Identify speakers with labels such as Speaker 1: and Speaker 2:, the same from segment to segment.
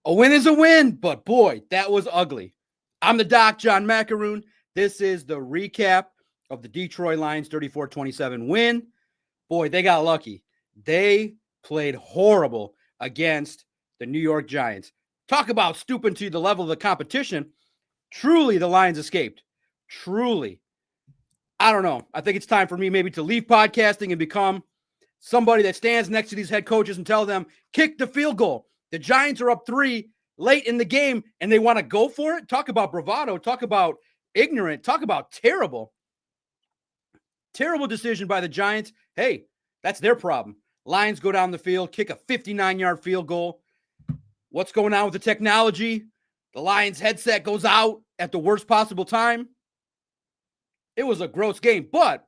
Speaker 1: A win is a win, but boy, that was ugly. I'm the Doc, John Macaroon. This is the recap of the Detroit Lions 34-27 win. Boy, they got lucky. They played horrible against the New York Giants. Talk about stooping to the level of the competition. Truly, the Lions escaped. Truly. I don't know. I think it's time for me maybe to leave podcasting and become somebody that stands next to these head coaches and tell them, kick the field goal. The Giants are up 3 late in the game, and they want to go for it? Talk about bravado. Talk about ignorant. Talk about terrible. Terrible decision by the Giants. Hey, that's their problem. Lions go down the field, kick a 59-yard field goal. What's going on with the technology? The Lions headset goes out at the worst possible time. It was a gross game, but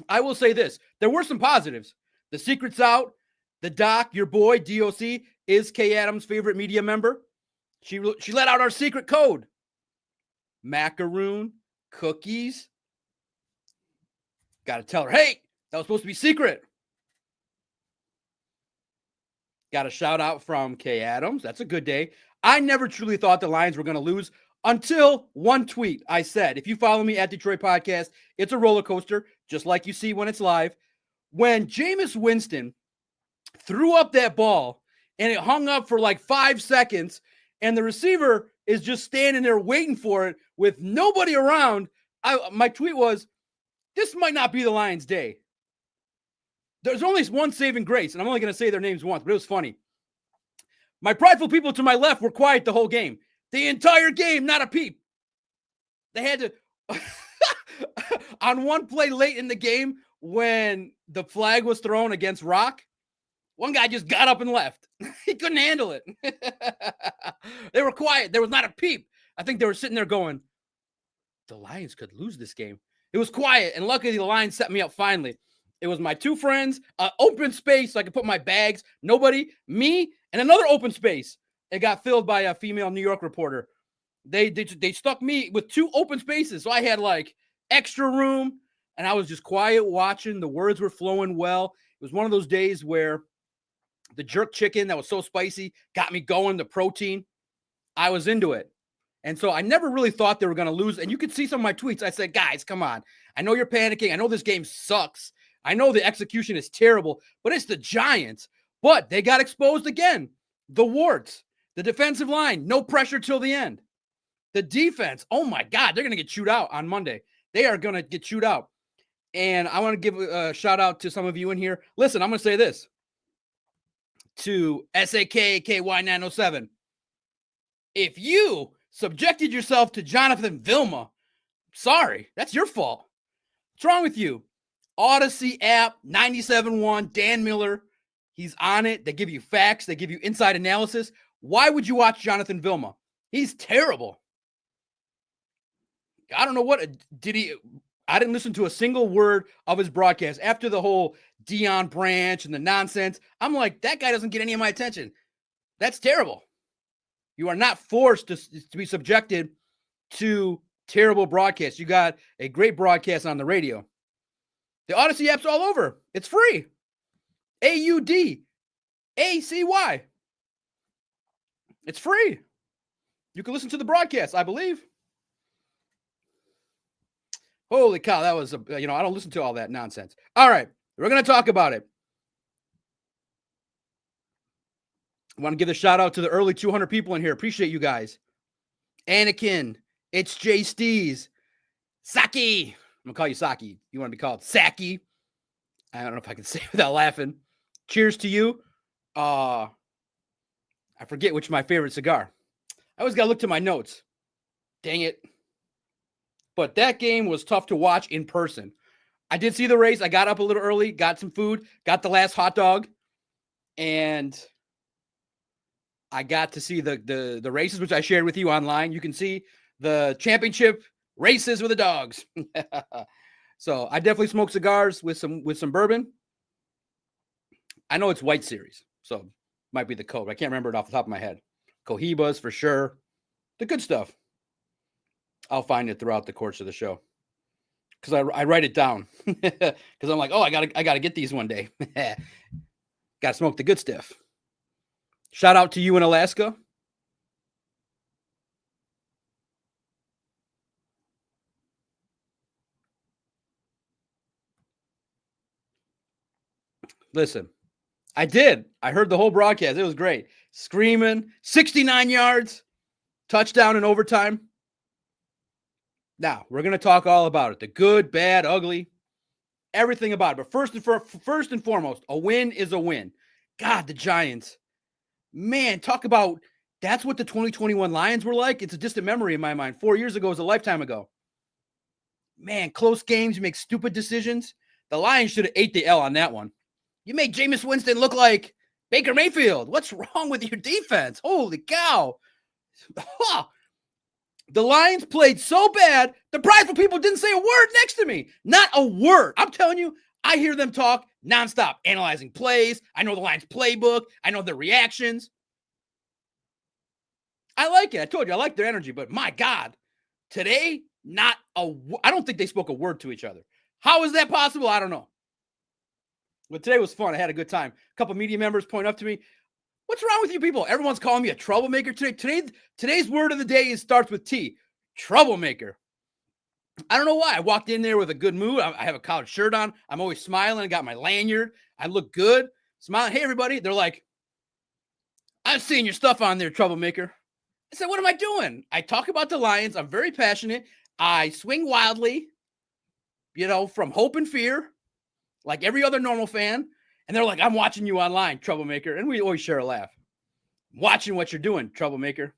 Speaker 1: I will say this. There were some positives. The secret's out. The Doc, your boy, DOC, is Kay Adams' favorite media member. She let out our secret code. Macaroon, cookies. Got to tell her, hey, that was supposed to be secret. Got a shout out from Kay Adams. That's a good day. I never truly thought the Lions were going to lose until one tweet. I said, if you follow me at Detroit Podcast, it's a roller coaster, just like you see when it's live. When Jameis Winston threw up that ball and it hung up for like 5 seconds and the receiver is just standing there waiting for it with nobody around, my tweet was, this might not be the Lions' day. There's only one saving grace, and I'm only going to say their names once, but it was funny. My prideful people to my left were quiet the whole game. The entire game, not a peep. They had to, on one play late in the game when the flag was thrown against Rock, one guy just got up and left. He couldn't handle it. They were quiet. There was not a peep. I think they were sitting there going, the Lions could lose this game. It was quiet, and luckily the Lions set me up finally. It was my two friends, open space so I could put my bags. Nobody, me, and another open space. It got filled by a female New York reporter. They stuck me with 2 open spaces, so I had like extra room, and I was just quiet watching. The words were flowing well. It was one of those days where the jerk chicken that was so spicy got me going, the protein. I was into it. And so I never really thought they were going to lose. And you could see some of my tweets. I said, guys, come on. I know you're panicking. I know this game sucks. I know the execution is terrible, but it's the Giants. But they got exposed again. The warts, the defensive line, no pressure till the end. The defense, oh my God, they're going to get chewed out on Monday. They are going to get chewed out. And I want to give a shout out to some of you in here. Listen, I'm going to say this to SAKKY907. If you subjected yourself to Jonathan Vilma, sorry, that's your fault. What's wrong with you? Odyssey app, 97.1, Dan Miller, he's on it. They give you facts. They give you inside analysis. Why would you watch Jonathan Vilma? He's terrible. I don't know what did he. I didn't listen to a single word of his broadcast after the whole Deion Branch and the nonsense. I'm like, that guy doesn't get any of my attention. That's terrible. You are not forced to be subjected to terrible broadcasts. You got a great broadcast on the radio. The Odyssey app's all over. It's free. AUDACY. It's free. You can listen to the broadcast, I believe. Holy cow, that was, I don't listen to all that nonsense. All right, we're going to talk about it. I want to give a shout out to the early 200 people in here. Appreciate you guys. Anakin, it's Jay Stees, Saki. I'm going to call you Saki. You want to be called Saki? I don't know if I can say it without laughing. Cheers to you. I forget which my favorite cigar. I always got to look to my notes. Dang it. But that game was tough to watch in person. I did see the race. I got up a little early, got some food, got the last hot dog, and I got to see the races, which I shared with you online. You can see the championship races with the dogs. So I definitely smoke cigars with some bourbon. I know it's White Series, so might be the code. I can't remember it off the top of my head. Cohibas for sure. The good stuff. I'll find it throughout the course of the show because I write it down because I'm like, oh, I gotta get these one day. Got to smoke the good stuff. Shout out to you in Alaska. Listen, I did. I heard the whole broadcast. It was great. Screaming, 69 yards, touchdown in overtime. Now, we're going to talk all about it. The good, bad, ugly, everything about it. But first and foremost, a win is a win. God, the Giants. Man, talk about that's what the 2021 Lions were like. It's a distant memory in my mind. 4 years ago was a lifetime ago. Man, close games, you make stupid decisions. The Lions should have ate the L on that one. You made Jameis Winston look like Baker Mayfield. What's wrong with your defense? Holy cow. The Lions played so bad, the prideful people didn't say a word next to me. Not a word. I'm telling you, I hear them talk nonstop, analyzing plays. I know the Lions playbook. I know their reactions. I like it. I told you, I like their energy, but my God, today, I don't think they spoke a word to each other. How is that possible? I don't know. But today was fun. I had a good time. A couple media members point up to me. What's wrong with you people? Everyone's calling me a troublemaker today. Today's word of the day starts with T. Troublemaker. I don't know why. I walked in there with a good mood. I have a collared shirt on. I'm always smiling. I got my lanyard. I look good. Smiling. Hey, everybody. They're like, I've seen your stuff on there, troublemaker. I said, what am I doing? I talk about the Lions. I'm very passionate. I swing wildly, from hope and fear, like every other normal fan. And they're like, I'm watching you online, troublemaker. And we always share a laugh. Watching what you're doing, troublemaker.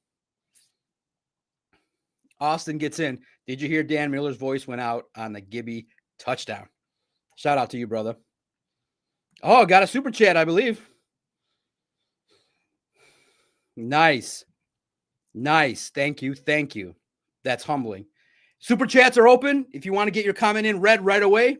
Speaker 1: Austin gets in. Did you hear Dan Miller's voice went out on the Gibby touchdown? Shout out to you, brother. Oh, got a super chat, I believe. Nice. Thank you. That's humbling. Super chats are open. If you want to get your comment in read right away,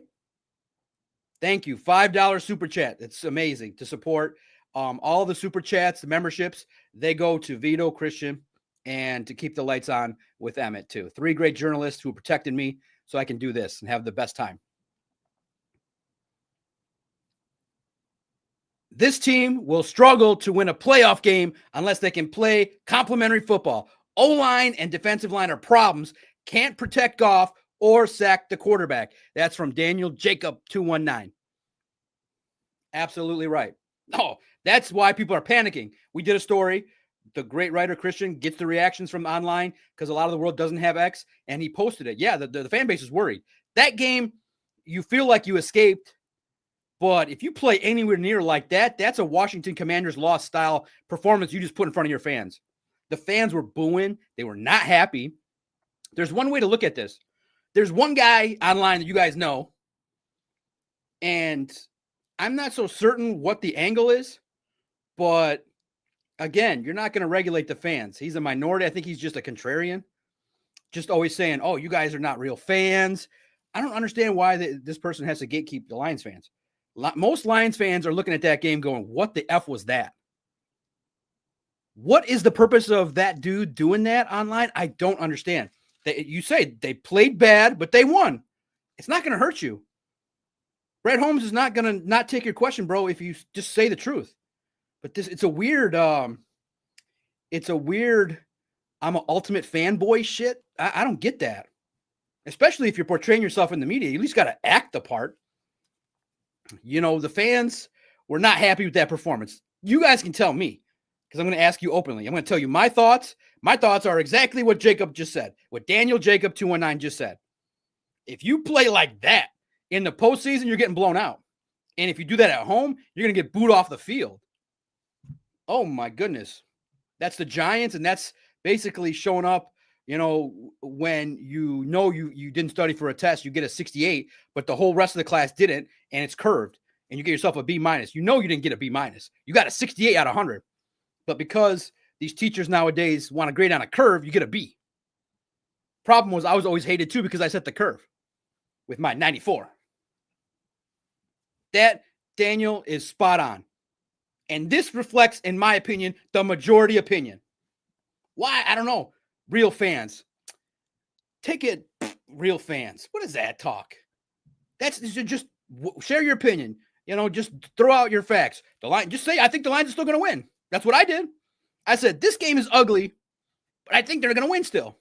Speaker 1: thank you. $5 super chat. It's amazing to support all the super chats, the memberships. They go to Veto, Christian, and to keep the lights on with Emmett too. 3 great journalists who protected me so I can do this and have the best time. This team will struggle to win a playoff game unless they can play complementary football. O-line and defensive line are problems. Can't protect Goff or sack the quarterback. That's from Daniel Jacob 219. Absolutely right. Oh, that's why people are panicking. We did a story. The great writer Christian gets the reactions from online because a lot of the world doesn't have X, and he posted it. Yeah, the fan base is worried. That game, you feel like you escaped, but if you play anywhere near like that, that's a Washington Commanders loss style performance you just put in front of your fans. The fans were booing. They were not happy. There's one way to look at this. There's one guy online that you guys know, and I'm not so certain what the angle is, but again, you're not going to regulate the fans. He's a minority. I think he's just a contrarian, just always saying, oh, you guys are not real fans. I don't understand why this person has to gatekeep the Lions fans. Most Lions fans are looking at that game going, what the F was that? What is the purpose of that dude doing that online? I don't understand. You say they played bad, but they won. It's not going to hurt you. Brett Holmes is not going to not take your question, bro, if you just say the truth. But it's a weird, I'm an ultimate fanboy shit. I don't get that. Especially if you're portraying yourself in the media, you at least got to act the part. The fans were not happy with that performance. You guys can tell me because I'm going to ask you openly. I'm going to tell you my thoughts. My thoughts are exactly what Jacob just said, what Daniel Jacob 219 just said. If you play like that in the postseason, you're getting blown out. And if you do that at home, you're going to get booed off the field. Oh, my goodness. That's the Giants, and that's basically showing up, when you didn't study for a test, you get a 68, but the whole rest of the class didn't, and it's curved, and you get yourself a B-. You didn't get a B-. You got a 68 out of 100. But because these teachers nowadays want to grade on a curve, you get a B. Problem was I was always hated, too, because I set the curve with my 94. That, Daniel, is spot on. And this reflects, in my opinion, the majority opinion. Why? I don't know. Real fans. Take it, real fans. What is that talk? That's just share your opinion. Just throw out your facts. Just say, I think the Lions are still going to win. That's what I did. I said, this game is ugly, but I think they're going to win still.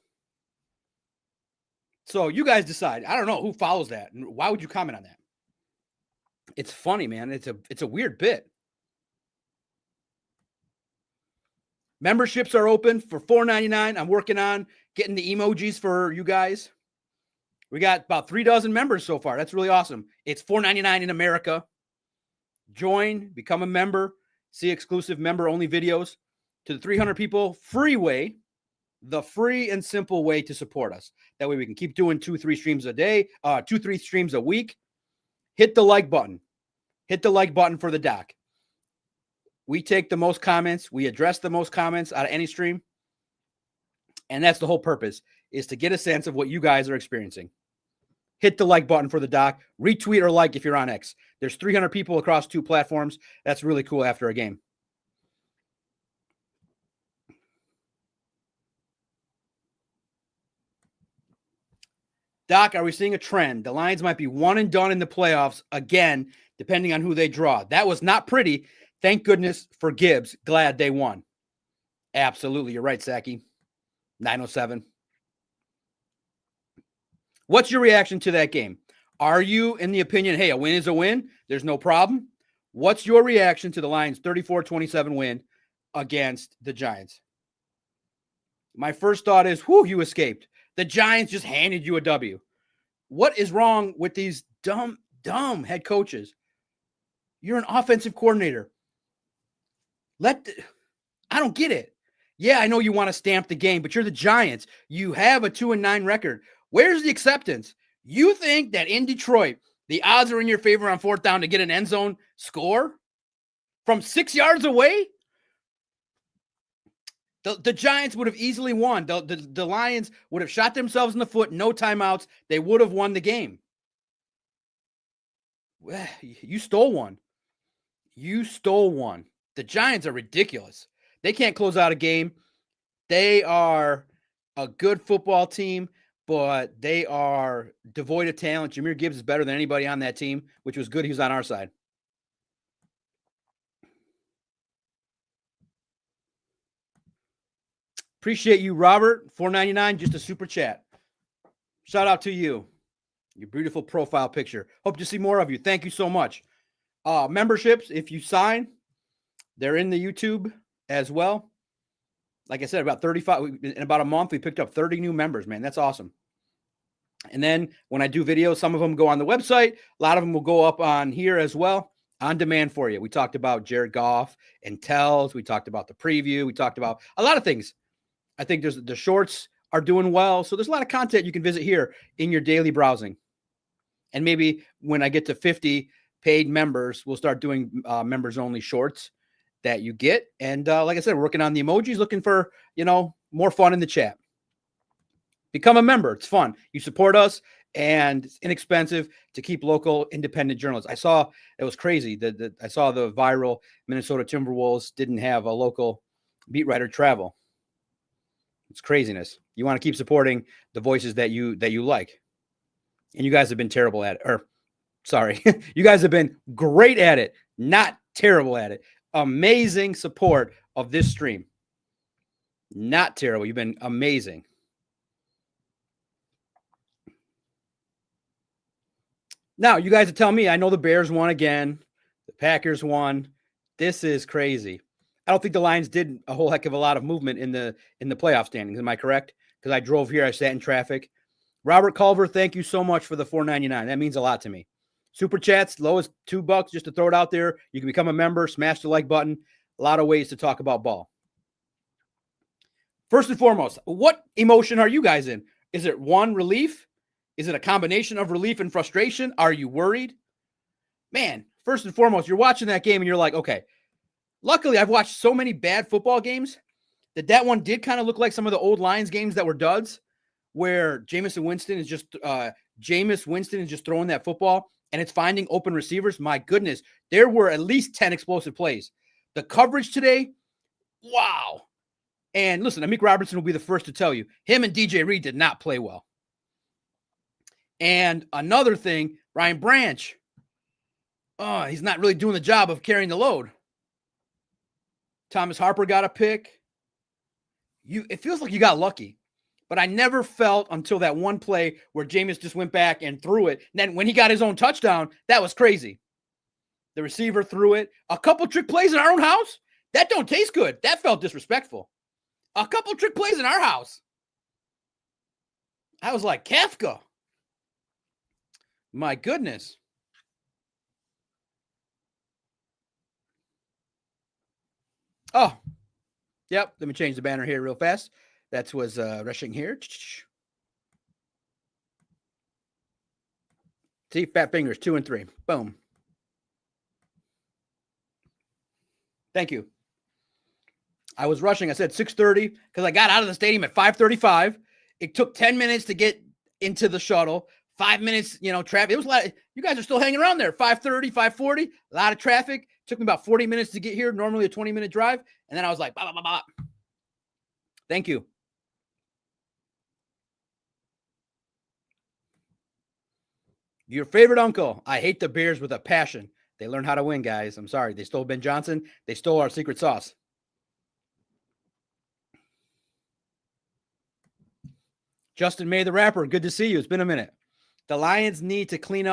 Speaker 1: So you guys decide. I don't know who follows that. And why would you comment on that? It's funny, man. It's a weird bit. Memberships are open for $4.99. I'm working on getting the emojis for you guys. We got about 3 dozen members so far. That's really awesome. It's $4.99 in America. Join, become a member, see exclusive member-only videos. To the 300 people, free way, the free and simple way to support us. That way we can keep doing 2-3 streams a day, 2-3 streams a week. Hit the like button. Hit the like button for the doc. We take the most comments. We address the most comments out of any stream. And that's the whole purpose, is to get a sense of what you guys are experiencing. Hit the like button for the doc. Retweet or like if you're on X. There's 300 people across 2 platforms. That's really cool after a game. Doc, are we seeing a trend? The Lions might be one and done in the playoffs again, depending on who they draw. That was not pretty. Thank goodness for Gibbs. Glad they won. Absolutely. You're right, Saki. 907. What's your reaction to that game? Are you in the opinion, hey, a win is a win, there's no problem? What's your reaction to the Lions' 34-27 win against the Giants? My first thought is, whew, you escaped. The Giants just handed you a W. What is wrong with these dumb head coaches? You're an offensive coordinator. I don't get it. Yeah, I know you want to stamp the game, but you're the Giants. You have a 2-9 record. Where's the acceptance? You think that in Detroit, the odds are in your favor on 4th down to get an end zone score from 6 yards away? The Giants would have easily won. The Lions would have shot themselves in the foot, no timeouts. They would have won the game. You stole one. You stole one. The Giants are ridiculous. They can't close out a game. They are a good football team, but they are devoid of talent. Jahmyr Gibbs is better than anybody on that team, which was good. He was on our side. Appreciate you, Robert. $4.99, just a super chat. Shout out to you. Your beautiful profile picture. Hope to see more of you. Thank you so much. Memberships, if you sign, they're in the YouTube as well. Like I said, about 35 in about a month, we picked up 30 new members, man. That's awesome. And then when I do videos, some of them go on the website. A lot of them will go up on here as well, on demand for you. We talked about Jared Goff and Tells. We talked about the preview. We talked about a lot of things. I think the shorts are doing well. So there's a lot of content you can visit here in your daily browsing. And maybe when I get to 50 paid members, we'll start doing members-only shorts that you get. And like I said, we're working on the emojis, looking for, more fun in the chat. Become a member. It's fun. You support us, and it's inexpensive to keep local independent journalists. I saw it was crazy. I saw the viral Minnesota Timberwolves didn't have a local beat writer travel. It's craziness. You want to keep supporting the voices that you like. And you guys have been terrible at it. You guys have been great at it, not terrible at it. Amazing support of this stream. Not terrible. You've been amazing. Now, you guys are telling me, I know the Bears won again. The Packers won. This is crazy. I don't think the Lions did a whole heck of a lot of movement in the playoff standings. Am I correct? Because I drove here. I sat in traffic. Robert Culver, thank you so much for the $4.99. That means a lot to me. Super chats, low as $2, just to throw it out there. You can become a member, smash the like button. A lot of ways to talk about ball. First and foremost, what emotion are you guys in? Is it one, relief? Is it a combination of relief and frustration? Are you worried? Man, first and foremost, you're watching that game and you're like, okay. Luckily, I've watched so many bad football games that one did kind of look like some of the old Lions games that were duds, where Jameis Winston is just throwing that football and it's finding open receivers. My goodness, there were at least 10 explosive plays. The coverage today, wow. And listen, Amik Robertson will be the first to tell you, him and DJ Reed did not play well. And another thing, Ryan Branch, he's not really doing the job of carrying the load. Thomas Harper got a pick. It feels like you got lucky. But I never felt until that one play where Jameis just went back and threw it. And then when he got his own touchdown, that was crazy. The receiver threw it. A couple trick plays in our own house? That don't taste good. That felt disrespectful. A couple trick plays in our house. I was like, Kafka. My goodness. Oh, yep. Let me change the banner here real fast. That was rushing here. See, fat fingers, 2 and 3. Boom. Thank you. I was rushing. I said 6:30 because I got out of the stadium at 5:35. It took 10 minutes to get into the shuttle. 5 minutes, traffic. It was a lot. You guys are still hanging around there. 5:30, 5:40. A lot of traffic. Took me about 40 minutes to get here. Normally a 20-minute drive. And then I was like, blah, blah, blah, blah. Thank you. Your favorite uncle. I hate the Bears with a passion. They learned how to win, guys. I'm sorry. They stole Ben Johnson. They stole our secret sauce. Justin May, the rapper. Good to see you. It's been a minute. The Lions need to clean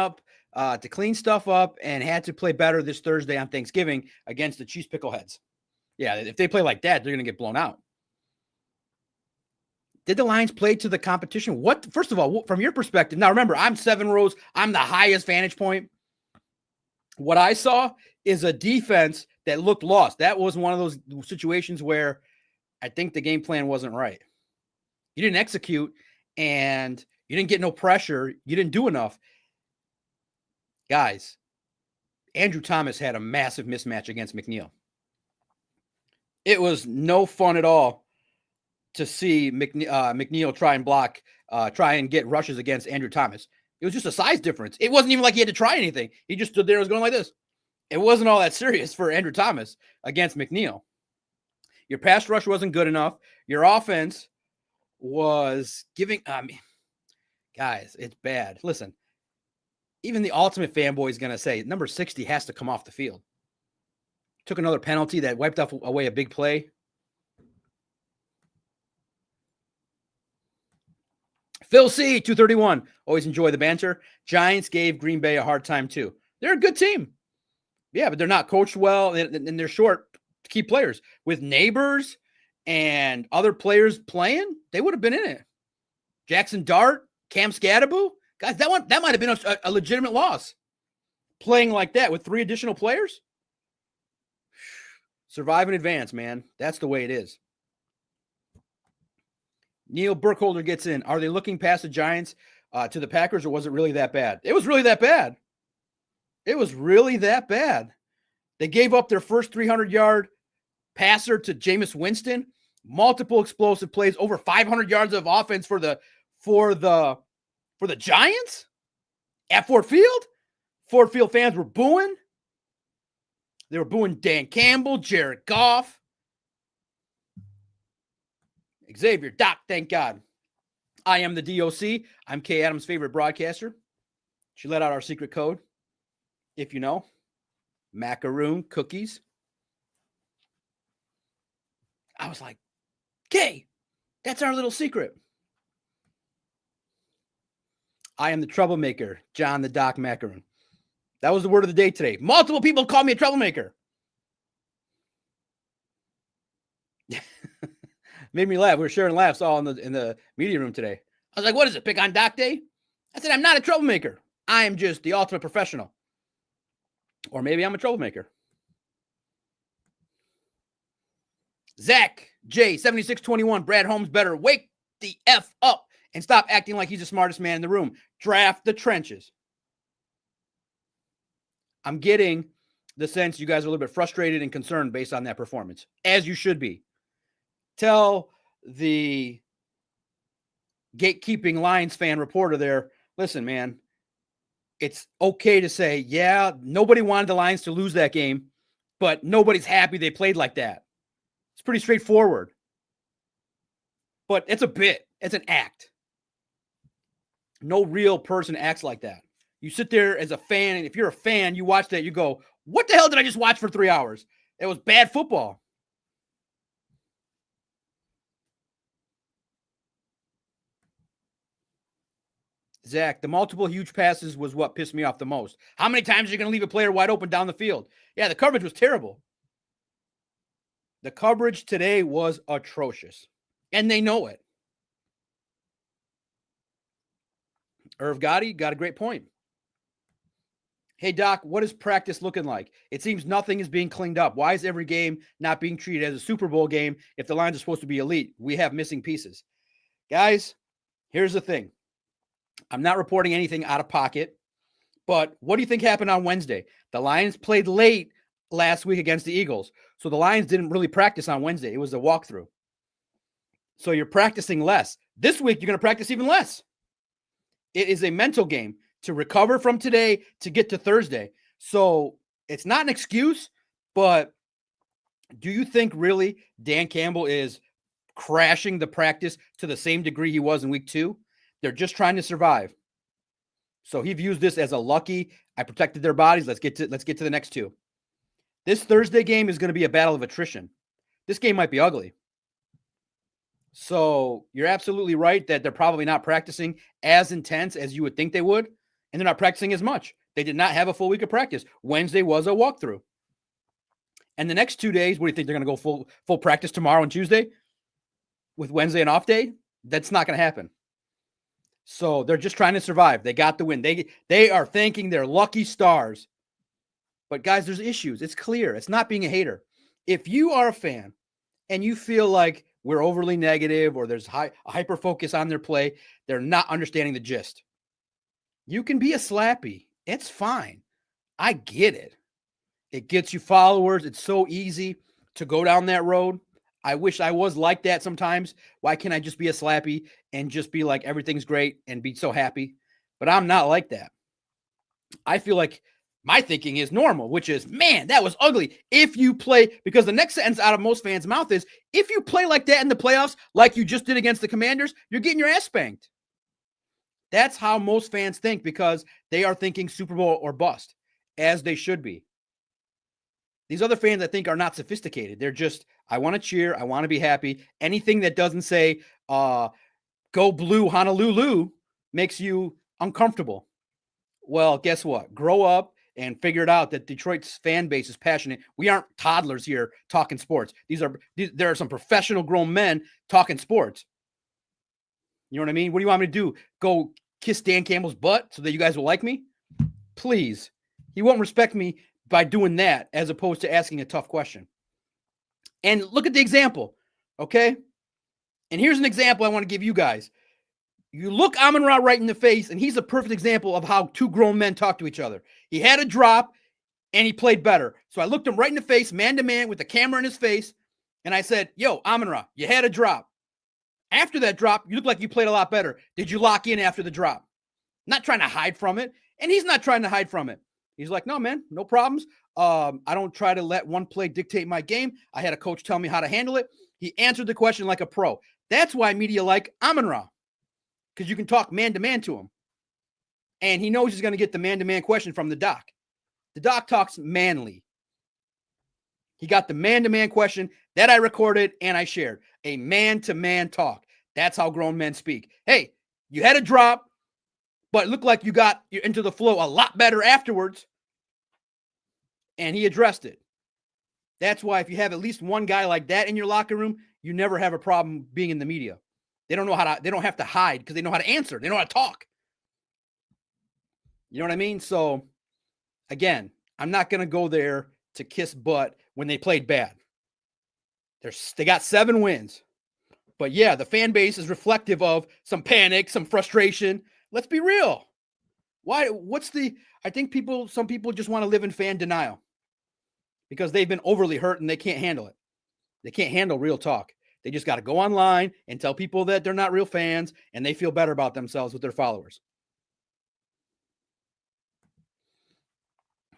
Speaker 1: stuff up and had to play better this Thursday on Thanksgiving against the Chiefs Pickleheads. Yeah, if they play like that, they're going to get blown out. Did the Lions play to the competition? First of all, from your perspective, now remember, I'm 7 rows. I'm the highest vantage point. What I saw is a defense that looked lost. That was one of those situations where I think the game plan wasn't right. You didn't execute, and you didn't get no pressure. You didn't do enough. Guys, Andrew Thomas had a massive mismatch against McNeil. It was no fun at all to see McNeil try and get rushes against Andrew Thomas. It was just a size difference. It wasn't even like he had to try anything. He just stood there and was going like this. It wasn't all that serious for Andrew Thomas against McNeil. Your pass rush wasn't good enough. Your offense was giving guys, it's bad. Listen, even the ultimate fanboy is going to say number 60 has to come off the field. Took another penalty that wiped away a big play. Phil C, 231. Always enjoy the banter. Giants gave Green Bay a hard time too. They're a good team. Yeah, but they're not coached well, and they're short key players. With Neighbors and other players playing, they would have been in it. Jackson Dart, Cam Scadaboo. Guys, that might have been a legitimate loss. Playing like that with 3 additional players. Survive and advance, man. That's the way it is. Neil Burkholder gets in. Are they looking past the Giants to the Packers, or was it really that bad? It was really that bad. It was really that bad. They gave up their first 300-yard passer to Jameis Winston. Multiple explosive plays, over 500 yards of offense for the Giants at Ford Field. Ford Field fans were booing. They were booing Dan Campbell, Jared Goff. Xavier, Doc, thank God. I am the DOC. I'm Kay Adams' favorite broadcaster. She let out our secret code. If you know, macaroon cookies. I was like, Kay, that's our little secret. I am the troublemaker, John the Doc Macaroon. That was the word of the day today. Multiple people call me a troublemaker. Made me laugh. We were sharing laughs all in the media room today. I was like, what is it, pick on Doc Day? I said, I'm not a troublemaker. I am just the ultimate professional. Or maybe I'm a troublemaker. Zach J, 7621, Brad Holmes better wake the F up and stop acting like he's the smartest man in the room. Draft the trenches. I'm getting the sense you guys are a little bit frustrated and concerned based on that performance, as you should be. Tell the gatekeeping Lions fan reporter there, listen, man, it's okay to say, yeah, nobody wanted the Lions to lose that game, but nobody's happy they played like that. It's pretty straightforward. But it's a bit. It's an act. No real person acts like that. You sit there as a fan, and if you're a fan, you watch that, you go, what the hell did I just watch for 3 hours? It was bad football. Zach, the multiple huge passes was what pissed me off the most. How many times are you going to leave a player wide open down the field? Yeah, the coverage was terrible. The coverage today was atrocious, and they know it. Irv Gotti got a great point. Hey, Doc, what is practice looking like? It seems nothing is being cleaned up. Why is every game not being treated as a Super Bowl game if the Lions are supposed to be elite? We have missing pieces. Guys, here's the thing. I'm not reporting anything out of pocket, but what do you think happened on Wednesday? The Lions played late last week against the Eagles, so the Lions didn't really practice on Wednesday. It was a walkthrough. So you're practicing less. This week, you're going to practice even less. It is a mental game to recover from today to get to Thursday. So it's not an excuse, but do you think really Dan Campbell is crashing the practice to the same degree he was in week 2? They're just trying to survive. So he views this as a lucky, I protected their bodies. Let's get to the next 2. This Thursday game is going to be a battle of attrition. This game might be ugly. So you're absolutely right that they're probably not practicing as intense as you would think they would, and they're not practicing as much. They did not have a full week of practice. Wednesday was a walkthrough. And the next 2 days, what do you think they're going to go full practice tomorrow and Tuesday with Wednesday an off day? That's not going to happen. So they're just trying to survive. They got the win. They are thanking their lucky stars. But guys, there's issues. It's clear. It's not being a hater. If you are a fan and you feel like we're overly negative or there's a hyper focus on their play, they're not understanding the gist. You can be a slappy. It's fine. I get it. It gets you followers. It's so easy to go down that road. I wish I was like that sometimes. Why can't I just be a slappy and just be like everything's great and be so happy? But I'm not like that. I feel like my thinking is normal, which is, man, that was ugly. If you play, because the next sentence out of most fans' mouth is, if you play like that in the playoffs, like you just did against the Commanders, you're getting your ass spanked. That's how most fans think because they are thinking Super Bowl or bust, as they should be. These other fans, I think, are not sophisticated. They're just, I want to cheer. I want to be happy. Anything that doesn't say, go blue Honolulu makes you uncomfortable. Well, guess what? Grow up and figure it out that Detroit's fan base is passionate. We aren't toddlers here talking sports. There are some professional grown men talking sports. You know what I mean? What do you want me to do? Go kiss Dan Campbell's butt so that you guys will like me? Please. He won't respect me by doing that as opposed to asking a tough question. And look at the example, okay? And here's an example I want to give you guys. You look Amon-Ra right in the face, and he's a perfect example of how 2 grown men talk to each other. He had a drop, and he played better. So I looked him right in the face, man-to-man, with the camera in his face, and I said, yo, Amon-Ra, you had a drop. After that drop, you look like you played a lot better. Did you lock in after the drop? Not trying to hide from it, and he's not trying to hide from it. He's like, no, man, no problems. I don't try to let one play dictate my game. I had a coach tell me how to handle it. He answered the question like a pro. That's why media like Amon-Ra, because you can talk man-to-man to him. And he knows he's going to get the man-to-man question from the doc. The doc talks manly. He got the man-to-man question that I recorded and I shared. A man-to-man talk. That's how grown men speak. Hey, you had a drop, but it looked like you got into the flow a lot better afterwards. And he addressed it. That's why if you have at least one guy like that in your locker room, you never have a problem being in the media. They don't have to hide because they know how to answer. They know how to talk. You know what I mean? So again, I'm not going to go there to kiss butt when they played bad. They got 7 wins. But yeah, the fan base is reflective of some panic, some frustration. Let's be real. I think some people just want to live in fan denial because they've been overly hurt and they can't handle it. They can't handle real talk. They just got to go online and tell people that they're not real fans and they feel better about themselves with their followers.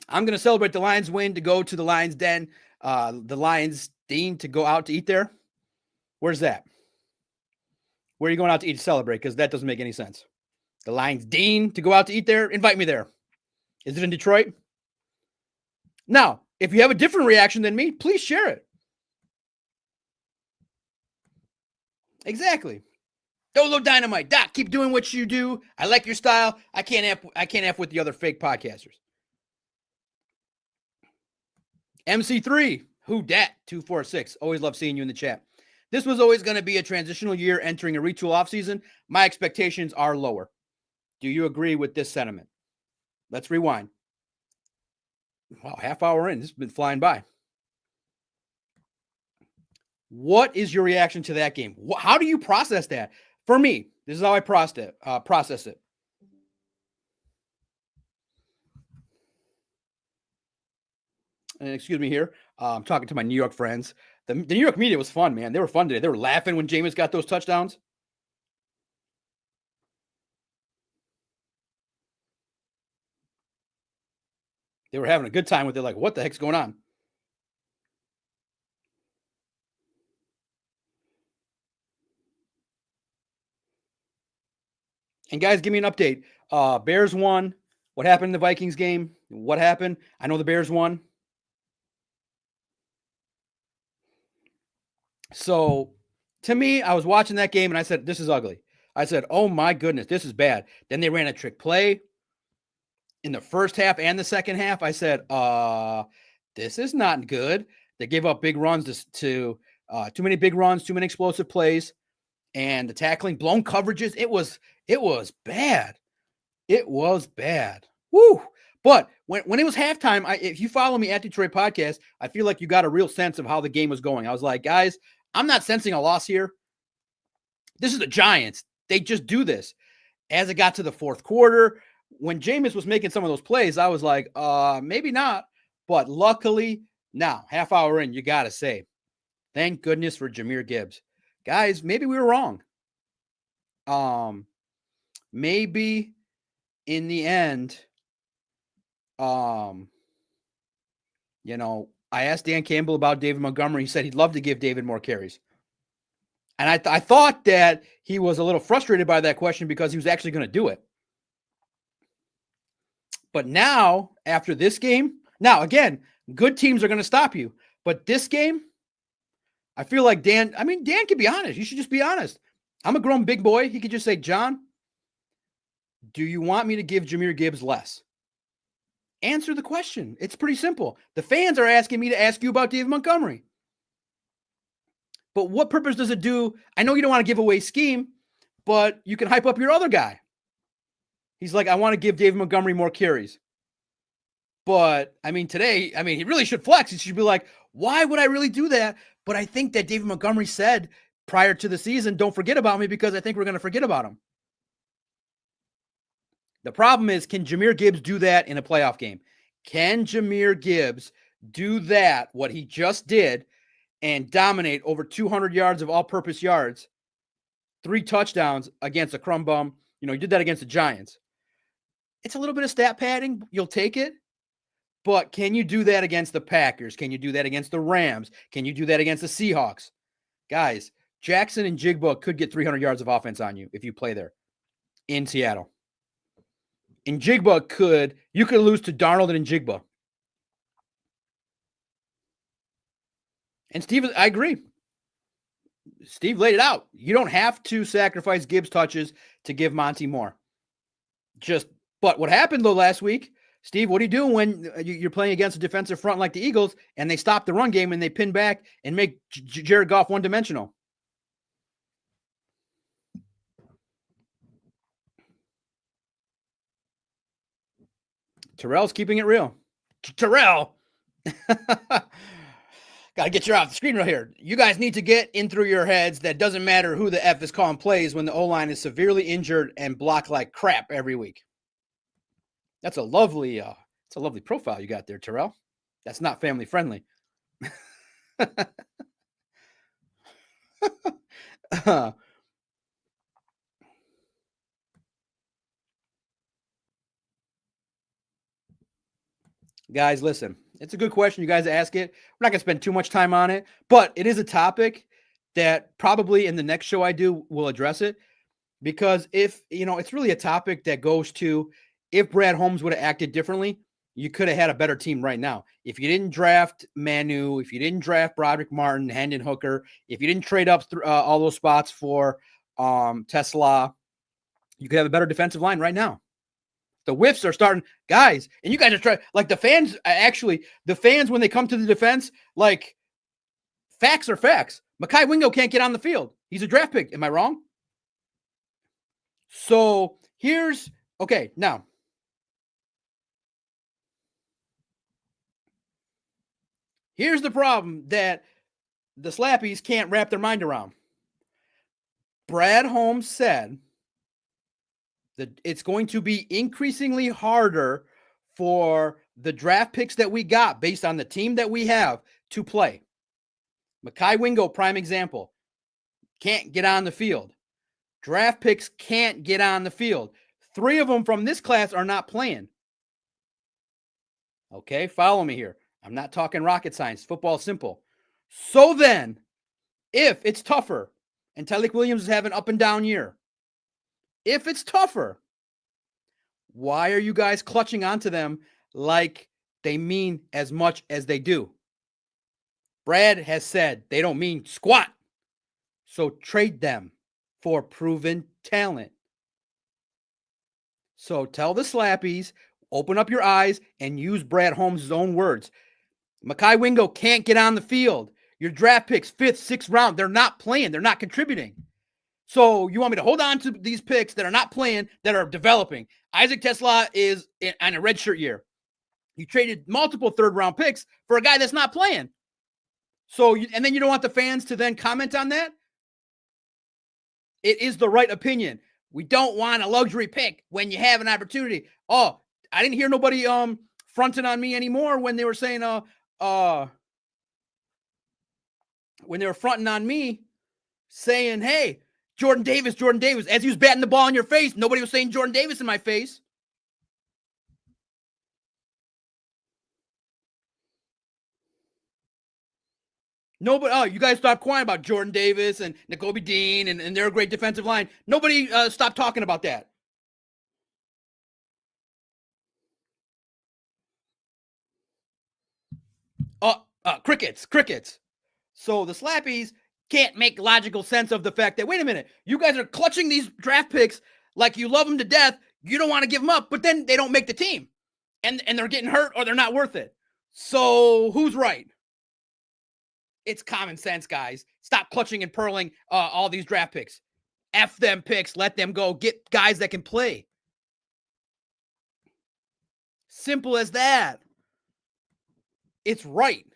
Speaker 1: I'm going to celebrate the Lions win to go to the Lions Den, the Lions Dean to go out to eat there. Where's that? Where are you going out to eat to celebrate? Because that doesn't make any sense. The Lions Dean to go out to eat there? Invite me there. Is it in Detroit? Now, if you have a different reaction than me, please share it. Exactly. Dolo Dynamite. Doc, keep doing what you do. I like your style. I can't F with the other fake podcasters. MC3, who dat 246. Always love seeing you in the chat. This was always going to be a transitional year entering a retool offseason. My expectations are lower. Do you agree with this sentiment? Let's rewind. Wow, half hour in. This has been flying by. What is your reaction to that game? How do you process that? For me, this is how I process it. And excuse me here. I'm talking to my New York friends. The New York media was fun, man. They were fun today. They were laughing when Jameis got those touchdowns. They were having a good time with it. Like, what the heck's going on? And guys, give me an update. Bears won. What happened in the Vikings game? What happened? I know the Bears won. So, to me, I was watching that game and I said, this is ugly. I said, oh my goodness, this is bad. Then they ran a trick play in the first half and the second half. I said, this is not good. They gave up big runs to too many big runs, too many explosive plays, and the tackling, blown coverages. It was bad. It was bad. Woo! But when it was halftime, if you follow me at Detroit Podcast, I feel like you got a real sense of how the game was going. I was like, guys, I'm not sensing a loss here. This is the Giants. They just do this. As it got to the fourth quarter, when Jameis was making some of those plays, I was like, maybe not. But luckily, now, half hour in, you got to say, thank goodness for Jahmyr Gibbs. Guys, maybe we were wrong. Maybe in the end, I asked Dan Campbell about David Montgomery. He said he'd love to give David more carries. And I thought that he was a little frustrated by that question because he was actually going to do it. But now, after this game, now, again, good teams are going to stop you. But this game, I feel like Dan can be honest. You should just be honest. I'm a grown big boy. He could just say, John, do you want me to give Jahmyr Gibbs less? Answer the question. It's pretty simple. The fans are asking me to ask you about David Montgomery. But what purpose does it do? I know you don't want to give away scheme, but you can hype up your other guy. He's like, I want to give David Montgomery more carries. But, today, he really should flex. He should be like, why would I really do that? But I think that David Montgomery said prior to the season, don't forget about me because I think we're going to forget about him. The problem is, can Jahmyr Gibbs do that in a playoff game? Can Jahmyr Gibbs do that, what he just did, and dominate over 200 yards of all-purpose yards, 3 touchdowns against a crumb bum? He did that against the Giants. It's a little bit of stat padding. You'll take it. But can you do that against the Packers? Can you do that against the Rams? Can you do that against the Seahawks? Guys, Jackson and Jigba could get 300 yards of offense on you if you play there in Seattle. And Jigba you could lose to Darnold and Jigba. And Steve, I agree. Steve laid it out. You don't have to sacrifice Gibbs touches to give Monty more. But what happened though last week, Steve, what do you do when you're playing against a defensive front like the Eagles and they stop the run game and they pin back and make Jared Goff one-dimensional? Terrell's keeping it real. Terrell. Got to get you off the screen right here. You guys need to get in through your heads that doesn't matter who the F is calling plays when the O-line is severely injured and blocked like crap every week. That's a lovely profile you got there, Terrell. That's not family friendly. Guys, listen, it's a good question. You guys ask it. We're not going to spend too much time on it, but it is a topic that probably in the next show I do, we'll address it because it's really a topic that goes to, if Brad Holmes would have acted differently, you could have had a better team right now. If you didn't draft Manu, if you didn't draft Broderick Martin, Hendon Hooker, if you didn't trade up all those spots for Tesla. You could have a better defensive line right now. The whiffs are starting, guys, and you guys are trying, like the fans, when they come to the defense, like facts are facts. Mekhi Wingo can't get on the field. He's a draft pick. Am I wrong? So now. Here's the problem that the Slappies can't wrap their mind around. Brad Holmes said that it's going to be increasingly harder for the draft picks that we got based on the team that we have to play. Mekhi Wingo, prime example, can't get on the field. Draft picks can't get on the field. 3 of them from this class are not playing. Okay, follow me here. I'm not talking rocket science. Football is simple. So then, if it's tougher, and Tyleik Williams is having an up and down year, if it's tougher, why are you guys clutching onto them like they mean as much as they do? Brad has said they don't mean squat. So trade them for proven talent. So tell the Slappies, open up your eyes and use Brad Holmes' own words. Mekhi Wingo can't get on the field. Your draft picks, 5th, 6th round, they're not playing. They're not contributing. So you want me to hold on to these picks that are not playing, that are developing. Isaac Tesla is on a redshirt year. You traded multiple 3rd-round picks for a guy that's not playing. So, and then you don't want the fans to then comment on that? It is the right opinion. We don't want a luxury pick when you have an opportunity. Oh, I didn't hear nobody fronting on me anymore when they were saying when they were fronting on me saying, hey, Jordan Davis, as he was batting the ball in your face. Nobody was saying Jordan Davis in my face. Nobody, you guys stopped crying about Jordan Davis and Nakobe Dean and they're a great defensive line. Nobody stopped talking about that. Crickets. So the Slappies can't make logical sense of the fact that, wait a minute, you guys are clutching these draft picks like you love them to death. You don't want to give them up, but then they don't make the team. And they're getting hurt or they're not worth it. So who's right? It's common sense, guys. Stop clutching and pearling all these draft picks. F them picks. Let them go. Get guys that can play. Simple as that. It's right.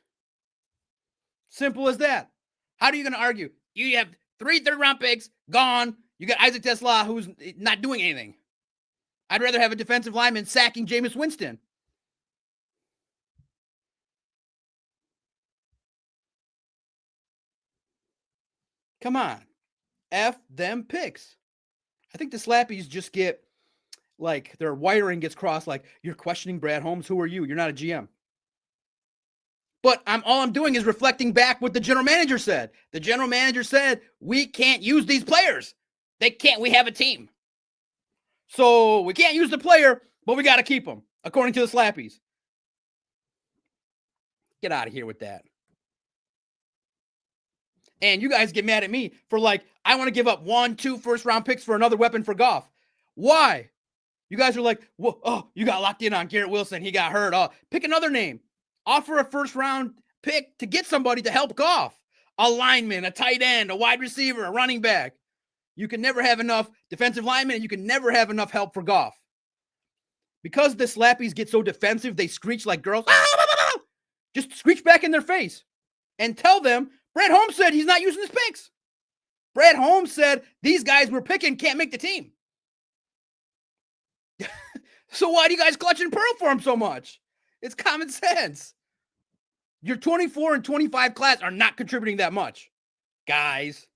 Speaker 1: Simple as that. How are you going to argue? You have 3 third-round picks gone. You got Isaac Tesla, who's not doing anything. I'd rather have a defensive lineman sacking Jameis Winston. Come on. F them picks. I think the Slappies just get, like, their wiring gets crossed, like, you're questioning Brad Holmes. Who are you? You're not a GM. But all I'm doing is reflecting back what the general manager said. The general manager said, we can't use these players. We have a team. So we can't use the player, but we got to keep them, according to the Slappies. Get out of here with that. And you guys get mad at me for, like, I want to give up 1, 2 first-round picks for another weapon for Goff. Why? You guys are like, whoa, oh, you got locked in on Garrett Wilson. He got hurt. Oh, pick another name. Offer a first-round pick to get somebody to help Goff. A lineman, a tight end, a wide receiver, a running back. You can never have enough defensive linemen, and you can never have enough help for Goff. Because the Slappies get so defensive, they screech like girls. Just screech back in their face and tell them, Brad Holmes said he's not using his picks. Brad Holmes said these guys we're picking can't make the team. So why do you guys clutch and pearl for him so much? It's common sense. Your 24 and 25 class are not contributing that much, guys.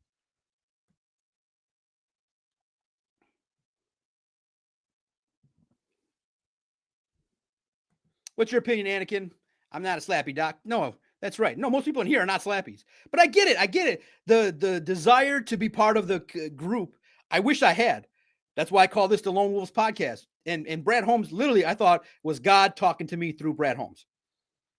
Speaker 1: What's your opinion, Anakin? I'm not a Slappy, Doc. No, that's right. No, most people in here are not Slappies. But I get it. The desire to be part of the group, I wish I had. That's why I call this the Lone Wolves podcast. And Brad Holmes, literally, I thought was God talking to me through Brad Holmes.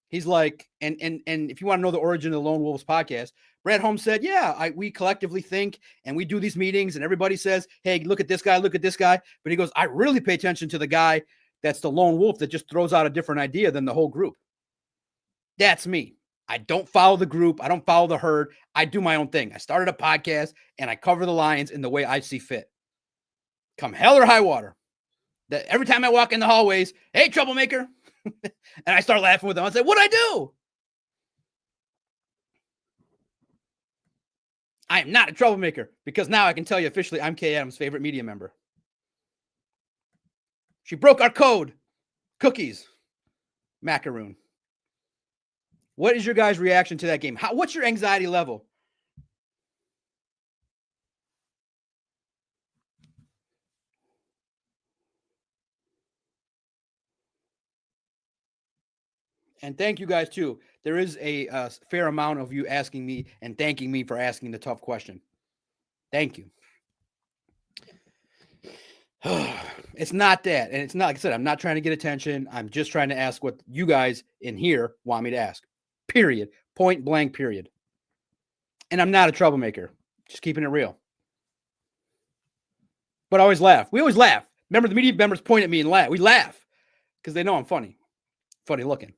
Speaker 1: He's like, and if you want to know the origin of the Lone Wolves podcast, Brad Holmes said, yeah, we collectively think and we do these meetings and everybody says, hey, look at this guy, look at this guy. But he goes, I really pay attention to the guy that's the lone wolf that just throws out a different idea than the whole group. That's me. I don't follow the group. I don't follow the herd. I do my own thing. I started a podcast and I cover the Lions in the way I see fit. Come hell or high water. That every time I walk in the hallways, hey, Troublemaker. And I start laughing with them. I say, what'd I do? I am not a troublemaker because now I can tell you officially I'm Kay Adams' favorite media member. She broke our code. Cookies. Macaroon. What is your guys' reaction to that game? What's your anxiety level? And thank you guys too. There is a fair amount of you asking me and thanking me for asking the tough question. Thank you. It's not that. And it's not, like I said, I'm not trying to get attention. I'm just trying to ask what you guys in here want me to ask. Period. Point blank, period. And I'm not a troublemaker. Just keeping it real. But I always laugh. We always laugh. Remember, the media members point at me and laugh. We laugh because they know I'm funny. Funny looking.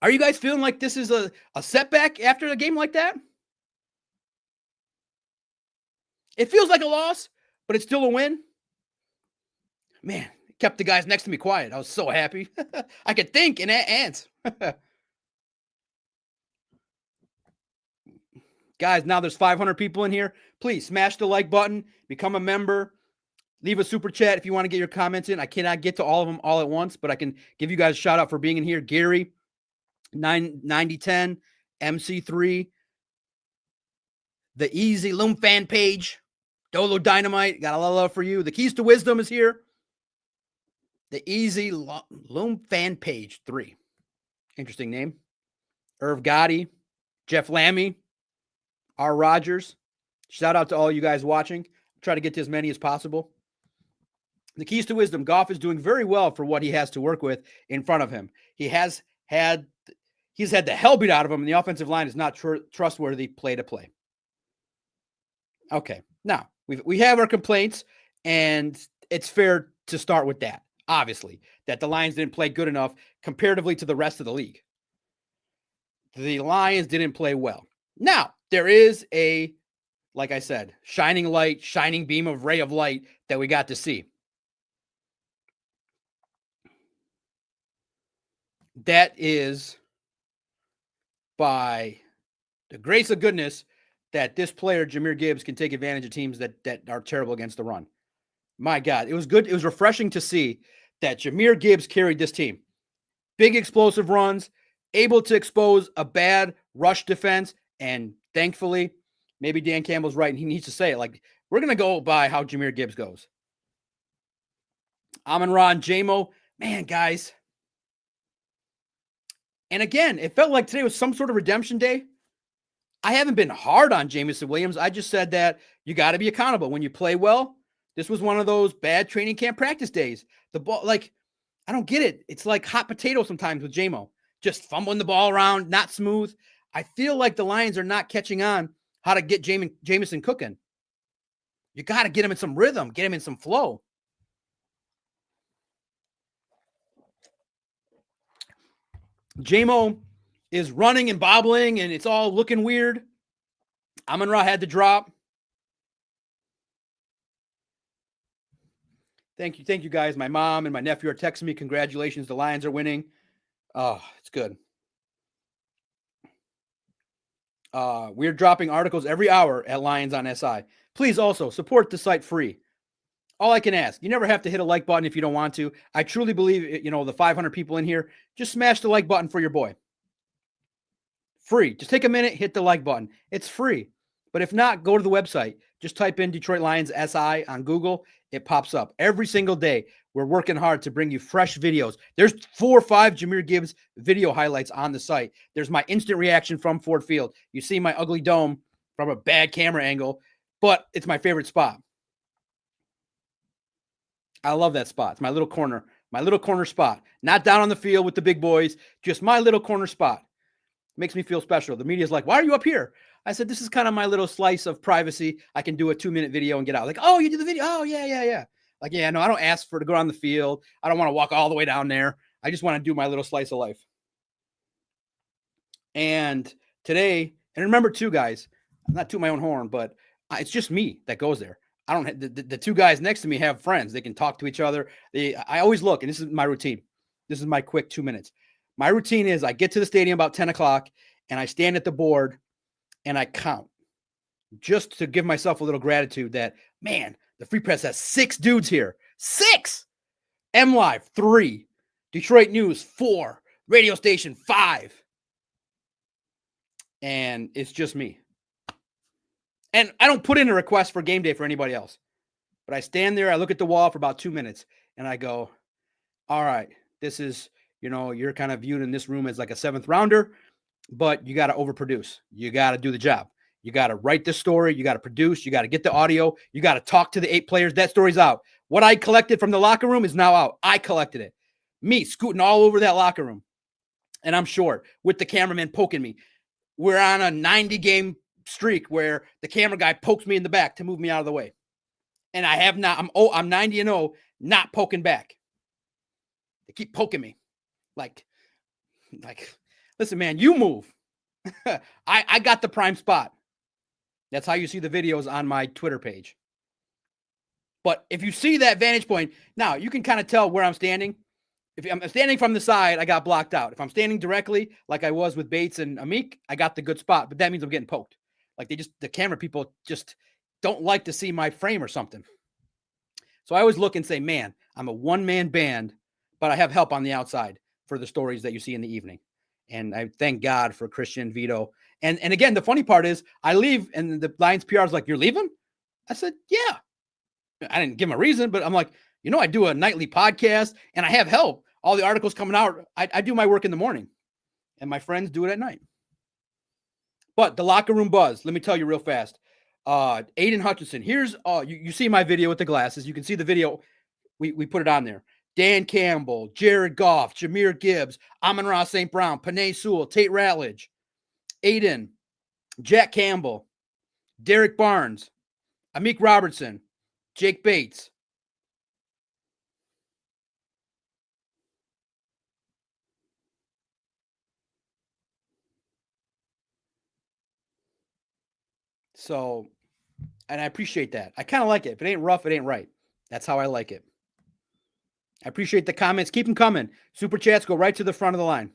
Speaker 1: Are you guys feeling like this is a setback after a game like that? It feels like a loss, but it's still a win. Man, it kept the guys next to me quiet. I was so happy. I could think and answer. Guys, now there's 500 people in here. Please smash the like button, become a member, leave a super chat if you want to get your comments in. I cannot get to all of them all at once, but I can give you guys a shout out for being in here. Gary, 9010, MC3, the Easy Loom fan page, Dolo Dynamite, got a lot of love for you. The Keys to Wisdom is here. The Easy Loom fan page 3. Interesting name. Irv Gotti, Jeff Lammy, R. Rodgers. Shout out to all you guys watching. Try to get to as many as possible. The Keys to Wisdom. Goff is doing very well for what he has to work with in front of him. He's had the hell beat out of him, and the offensive line is not trustworthy play to play. Okay, now we have our complaints, and it's fair to start with that, obviously, that the Lions didn't play good enough comparatively to the rest of the league. The Lions didn't play well. Now, there is like I said, shining light, shining beam of ray of light that we got to see. That is by the grace of goodness that this player, Jahmyr Gibbs, can take advantage of teams that are terrible against the run. My God, it was good. It was refreshing to see that Jahmyr Gibbs carried this team. Big explosive runs, able to expose a bad rush defense, and thankfully, maybe Dan Campbell's right, and he needs to say it. Like, we're going to go by how Jahmyr Gibbs goes. Amon-Ra and J-Mo, man, guys. And again, it felt like today was some sort of redemption day. I haven't been hard on Jameson Williams. I just said that you got to be accountable. When you play well, this was one of those bad training camp practice days. The ball, like, I don't get it. It's like hot potato sometimes with J-Mo. Just fumbling the ball around, not smooth. I feel like the Lions are not catching on how to get Jameson cooking. You got to get him in some rhythm, get him in some flow. J-Mo is running and bobbling, and it's all looking weird. Amon-Ra had to drop. Thank you, guys. My mom and my nephew are texting me. Congratulations, the Lions are winning. Oh, it's good. We're dropping articles every hour at Lions on SI. Please also support the site free. All I can ask. You never have to hit a like button if you don't want to. I truly believe, the 500 people in here, just smash the like button for your boy. Free. Just take a minute, hit the like button. It's free. But if not, go to the website. Just type in Detroit Lions SI on Google. It pops up every single day. We're working hard to bring you fresh videos. There's 4 or 5 Jahmyr Gibbs video highlights on the site. There's my instant reaction from Ford Field. You see my ugly dome from a bad camera angle, but it's my favorite spot. I love that spot. It's my little corner spot. Not down on the field with the big boys, just my little corner spot. Makes me feel special. The media's like, why are you up here? I said, this is kind of my little slice of privacy. I can do a 2-minute video and get out. Like, oh, you do the video? Oh, yeah. Like, yeah, no, I don't ask for to go on the field. I don't want to walk all the way down there. I just want to do my little slice of life. And today, and remember too, guys, I'm not to my own horn, but it's just me that goes there. I don't have the two guys next to me have friends. They can talk to each other. I always look, and this is my routine. This is my quick 2 minutes. My routine is I get to the stadium about 10 o'clock and I stand at the board and I count just to give myself a little gratitude that, man, the Free Press has 6 dudes here. 6! M Live, 3. Detroit News, 4. Radio station, 5. And it's just me. And I don't put in a request for game day for anybody else. But I stand there, I look at the wall for about 2 minutes, and I go, all right, this is, you're kind of viewed in this room as like a 7th rounder, but you got to overproduce. You got to do the job. You got to write the story. You got to produce. You got to get the audio. You got to talk to the 8 players. That story's out. What I collected from the locker room is now out. I collected it. Me scooting all over that locker room. And I'm short with the cameraman poking me. We're on a 90-game streak where the camera guy pokes me in the back to move me out of the way. And I have not, I'm 90-0, not poking back. They keep poking me. Like, listen, man, you move. I got the prime spot. That's how you see the videos on my Twitter page. But if you see that vantage point, now you can kind of tell where I'm standing. If I'm standing from the side, I got blocked out. If I'm standing directly, like I was with Bates and Amik, I got the good spot. But that means I'm getting poked. Like the camera people just don't like to see my frame or something. So I always look and say, man, I'm a one-man band, but I have help on the outside for the stories that you see in the evening. And I thank God for Christian, Veto. And again, the funny part is I leave and the Lions PR is like, you're leaving? I said, yeah. I didn't give him a reason, but I'm like, I do a nightly podcast and I have help. All the articles coming out. I do my work in the morning and my friends do it at night. But the locker room buzz, let me tell you real fast. Aiden Hutchinson, here's, you see my video with the glasses. You can see the video. We put it on there. Dan Campbell, Jared Goff, Jahmyr Gibbs, Amon-Ra St. Brown, Penei Sewell, Tate Ratledge, Aiden, Jack Campbell, Derek Barnes, Amik Robertson, Jake Bates. So, and I appreciate that. I kind of like it. If it ain't rough, it ain't right. That's how I like it. I appreciate the comments. Keep them coming. Super chats go right to the front of the line.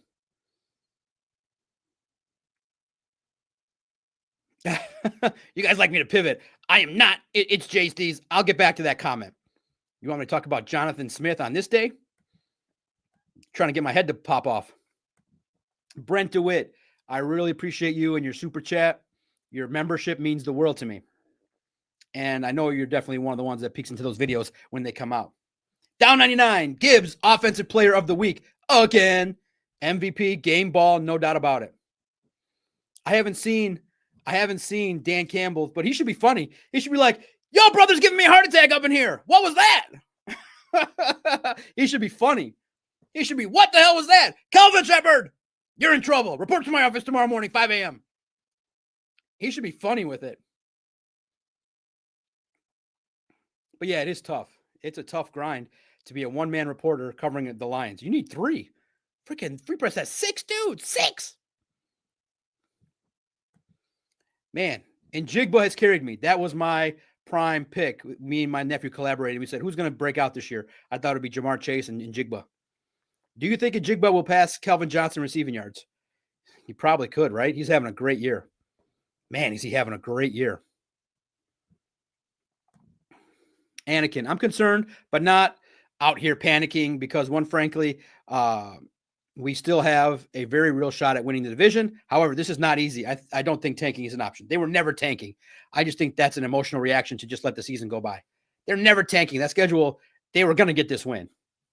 Speaker 1: You guys like me to pivot. I am not. It's JST's. I'll get back to that comment. You want me to talk about Jonathan Smith on this day? Trying to get my head to pop off. Brent DeWitt, I really appreciate you and your super chat. Your membership means the world to me. And I know you're definitely one of the ones that peeks into those videos when they come out. Down 99, Gibbs, Offensive Player of the Week. Again. MVP, game ball, no doubt about it. I haven't seen Dan Campbell, but he should be funny. He should be like, yo, brother's giving me a heart attack up in here. What was that? He should be funny. He should be, what the hell was that? Calvin Shepard, you're in trouble. Report to my office tomorrow morning, 5 a.m. He should be funny with it. But yeah, it is tough. It's a tough grind to be a one-man reporter covering the Lions. You need 3. Freaking Free Press has 6 dudes. 6! Man, and Jigba has carried me. That was my prime pick. Me and my nephew collaborated. We said, who's going to break out this year? I thought it would be Jamar Chase and Jigba. Do you think a Jigba will pass Calvin Johnson receiving yards? He probably could, right? He's having a great year. Man, is he having a great year. Anakin, I'm concerned, but not out here panicking because, one, frankly, we still have a very real shot at winning the division. However, this is not easy. I don't think tanking is an option. They were never tanking. I just think that's an emotional reaction to just let the season go by. They're never tanking. That schedule, they were going to get this win.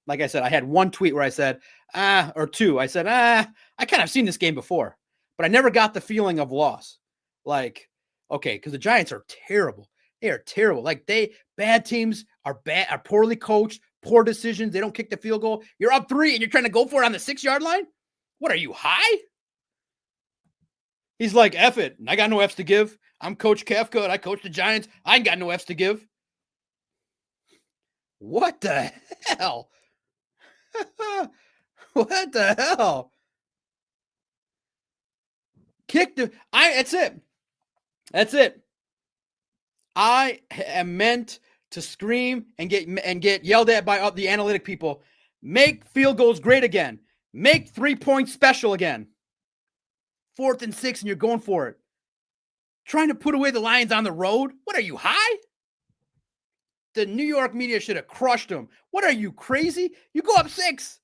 Speaker 1: Like I said, I had one tweet where I said, or two. I said, I kind of seen this game before, but I never got the feeling of loss. Like, okay, because the Giants are terrible. They are terrible. Like bad teams are poorly coached, poor decisions. They don't kick the field goal. You're up 3 and you're trying to go for it on the 6-yard line. What are you, high? He's like, F it. I got no F's to give. I'm Coach Kafka and I coach the Giants. I ain't got no F's to give. What the hell? What the hell? That's it. That's it. I am meant to scream and get yelled at by the analytic people. Make field goals great again. Make 3-point special again. 4th and 6 and you're going for it. Trying to put away the Lions on the road? What are you, high? The New York media should have crushed them. What are you, crazy? You go up 6.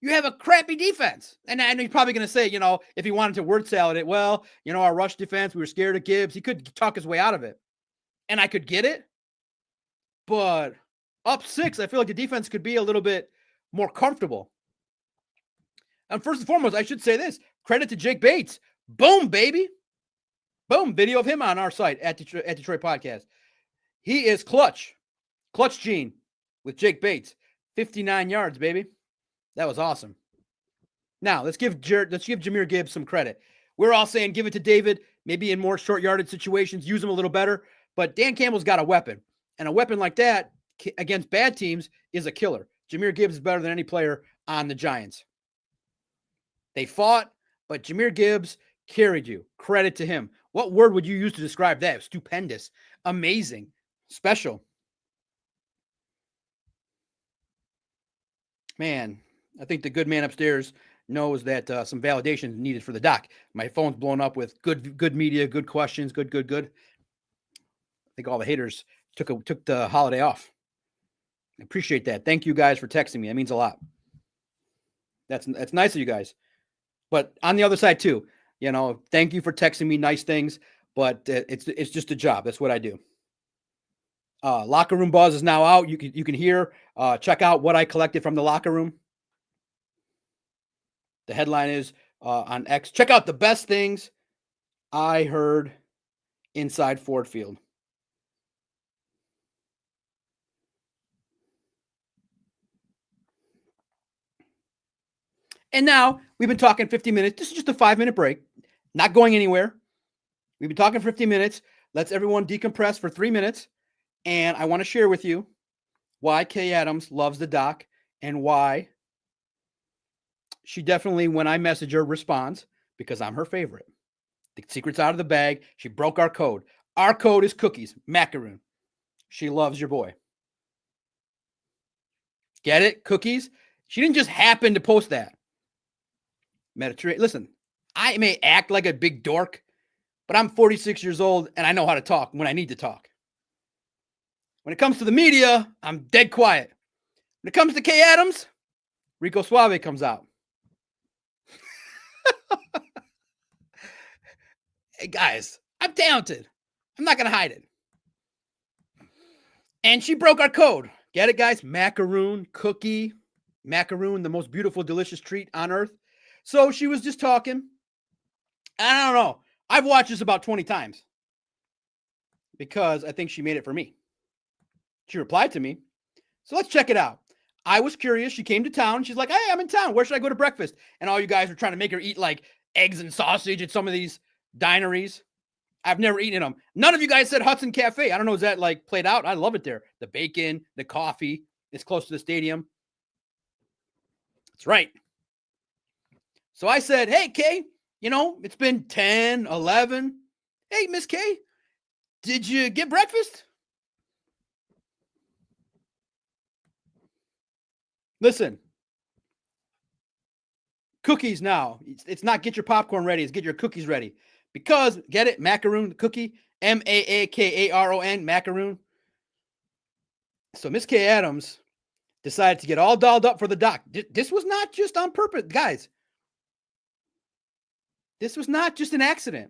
Speaker 1: You have a crappy defense. And I know he's probably going to say, if he wanted to word salad it, well, our rush defense, we were scared of Gibbs. He could talk his way out of it. And I could get it. But up 6, I feel like the defense could be a little bit more comfortable. And first and foremost, I should say this. Credit to Jake Bates. Boom, baby. Boom. Video of him on our site at Detroit Podcast. He is clutch. Clutch gene with Jake Bates. 59 yards, baby. That was awesome. Now, let's give Jahmyr Gibbs some credit. We're all saying give it to David, maybe in more short yardage situations, use him a little better. But Dan Campbell's got a weapon. And a weapon like that against bad teams is a killer. Jahmyr Gibbs is better than any player on the Giants. They fought, but Jahmyr Gibbs carried you. Credit to him. What word would you use to describe that? Stupendous. Amazing. Special. Man, I think the good man upstairs knows that some validation is needed for the doc. My phone's blown up with good media, good questions, good. I think all the haters took the holiday off. I appreciate that. Thank you guys for texting me. That means a lot. That's nice of you guys. But on the other side too, thank you for texting me nice things, but it's just a job. That's what I do. Locker room buzz is now out. You can hear, check out what I collected from the locker room. The headline is on X. Check out the best things I heard inside Ford Field. And now we've been talking 50 minutes. This is just a 5-minute break, not going anywhere. We've been talking 50 minutes. Let's everyone decompress for 3 minutes. And I want to share with you why Kay Adams loves the doc and why she definitely, when I message her, responds, because I'm her favorite. The secret's out of the bag. She broke our code. Our code is cookies, macaroon. She loves your boy. Get it? Cookies? She didn't just happen to post that. Mediterranean. Listen, I may act like a big dork, but I'm 46 years old and I know how to talk when I need to talk. When it comes to the media, I'm dead quiet. When it comes to Kay Adams, Rico Suave comes out. Hey guys, I'm talented. I'm not going to hide it. And she broke our code. Get it, guys? Macaroon, cookie, macaroon, the most beautiful, delicious treat on earth. So she was just talking. I don't know. I've watched this about 20 times because I think she made it for me. She replied to me. So let's check it out. I was curious. She came to town. She's like, hey, I'm in town. Where should I go to breakfast? And all you guys were trying to make her eat like eggs and sausage at some of these dineries. I've never eaten them. None of you guys said Hudson Cafe. I don't know. Is that like played out? I love it there. The bacon, the coffee. It's close to the stadium. That's right. So I said, hey, Kay, it's been 10, 11. Hey, Miss Kay, did you get breakfast? Listen, cookies now. It's not get your popcorn ready. It's get your cookies ready. Because, get it? Macaroon, cookie. Maakaron, macaroon. So Miss Kay Adams decided to get all dolled up for the doc. This was not just on purpose, guys. This was not just an accident.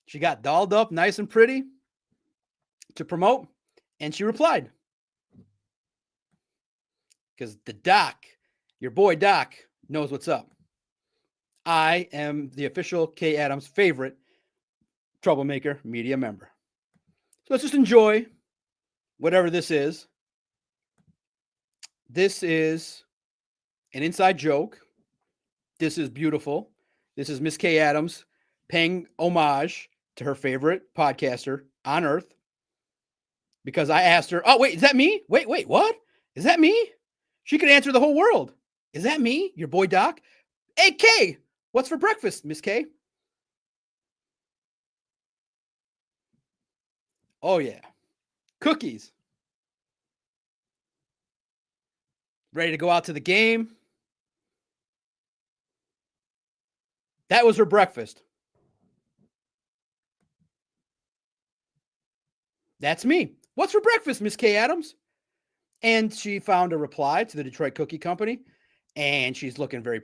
Speaker 1: She got dolled up nice and pretty to promote, and she replied. Because the doc, your boy Doc, knows what's up. I am the official Kay Adams favorite Troublemaker media member. So let's just enjoy whatever this is. This is an inside joke. This is beautiful. This is Miss Kay Adams paying homage to her favorite podcaster on earth because I asked her, oh, wait, is that me? Wait, what? Is that me? She could answer the whole world. Is that me? Your boy Doc? Hey, Kay, what's for breakfast, Miss Kay? Oh, yeah. Cookies. Ready to go out to the game. That was her breakfast. That's me. What's for breakfast, Miss Kay Adams? And she found a reply to the Detroit Cookie Company, and she's looking very.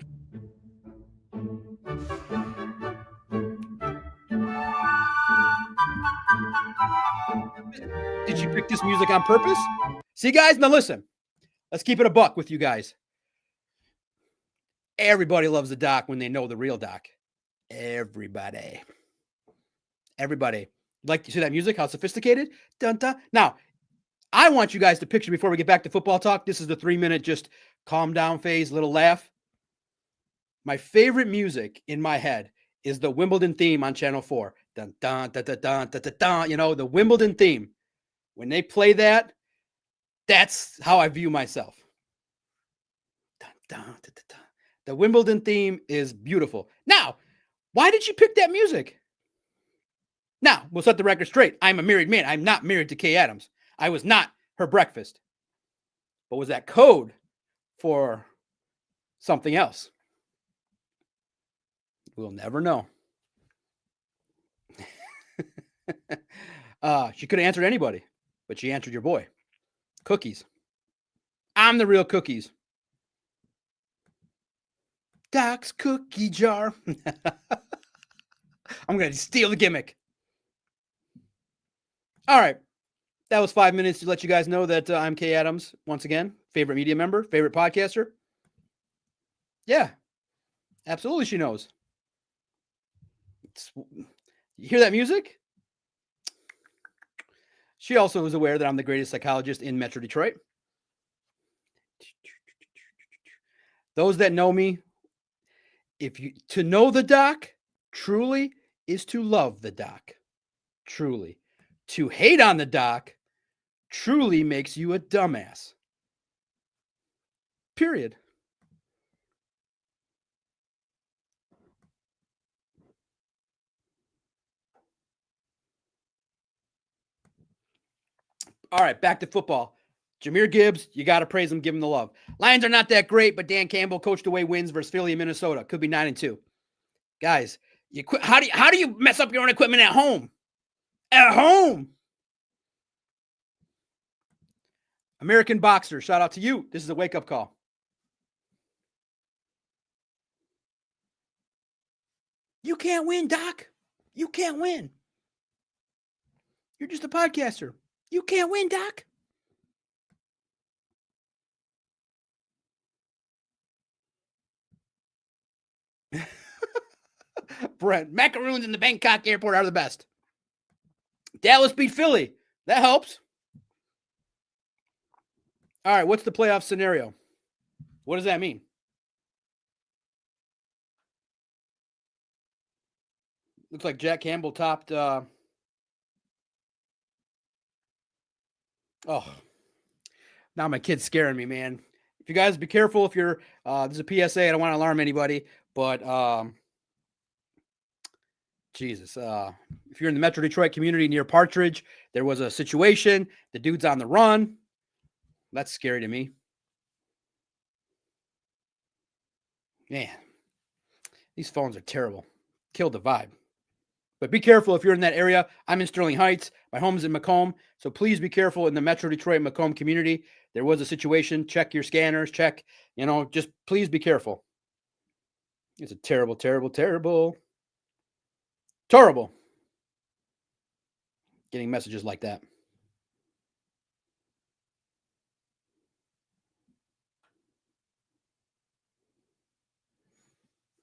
Speaker 1: Did she pick this music on purpose? See, guys, now listen. Let's keep it a buck with you guys. Everybody loves the Doc when they know the real Doc. Everybody. Like to see that music? How sophisticated? Dun, dun. Now, I want you guys to picture before we get back to football talk. This is the 3-minute just calm down phase, little laugh. My favorite music in my head is the Wimbledon theme on Channel 4. Dun, dun, dun, dun, dun, dun, dun, dun, you know, the Wimbledon theme. When they play that, that's how I view myself. Dun, dun, dun, dun, dun. The Wimbledon theme is beautiful. Now, why did she pick that music? Now, we'll set the record straight. I'm a married man. I'm not married to Kay Adams. I was not her breakfast. But was that code for something else? We'll never know. She could have answered anybody, but she answered your boy. Cookies. I'm the real cookies. Doc's cookie jar. I'm going to steal the gimmick. All right. That was 5 minutes to let you guys know that I'm Kay Adams, once again, favorite media member, favorite podcaster. Yeah, absolutely she knows. You hear that music? She also is aware that I'm the greatest psychologist in Metro Detroit. Those that know me, to know the Doc truly is to love the Doc. Truly. To hate on the Doc truly makes you a dumbass. Period. All right, back to football. Jahmyr Gibbs, you got to praise him, give him the love. Lions are not that great, but Dan Campbell coached away wins versus Philly and Minnesota. Could be 9-2. Guys, how do you mess up your own equipment at home? At home. American Boxer, shout out to you. This is a wake-up call. You can't win, Doc. You can't win. You're just a podcaster. You can't win, Doc. Brent, macaroons in the Bangkok airport are the best. Dallas beat Philly. That helps. All right, what's the playoff scenario? What does that mean? Looks like Jack Campbell topped. Oh, now my kid's scaring me, man. If you guys be careful, if you're, this is a PSA. I don't want to alarm anybody, but Jesus, if you're in the Metro Detroit community near Partridge, there was a situation. The dude's on the run. That's scary to me. Man, these phones are terrible. Killed the vibe. But be careful if you're in that area. I'm in Sterling Heights. My home's in Macomb. So please be careful in the Metro Detroit Macomb community. There was a situation. Check your scanners. Check, just please be careful. It's a terrible, terrible, terrible. Terrible. Getting messages like that.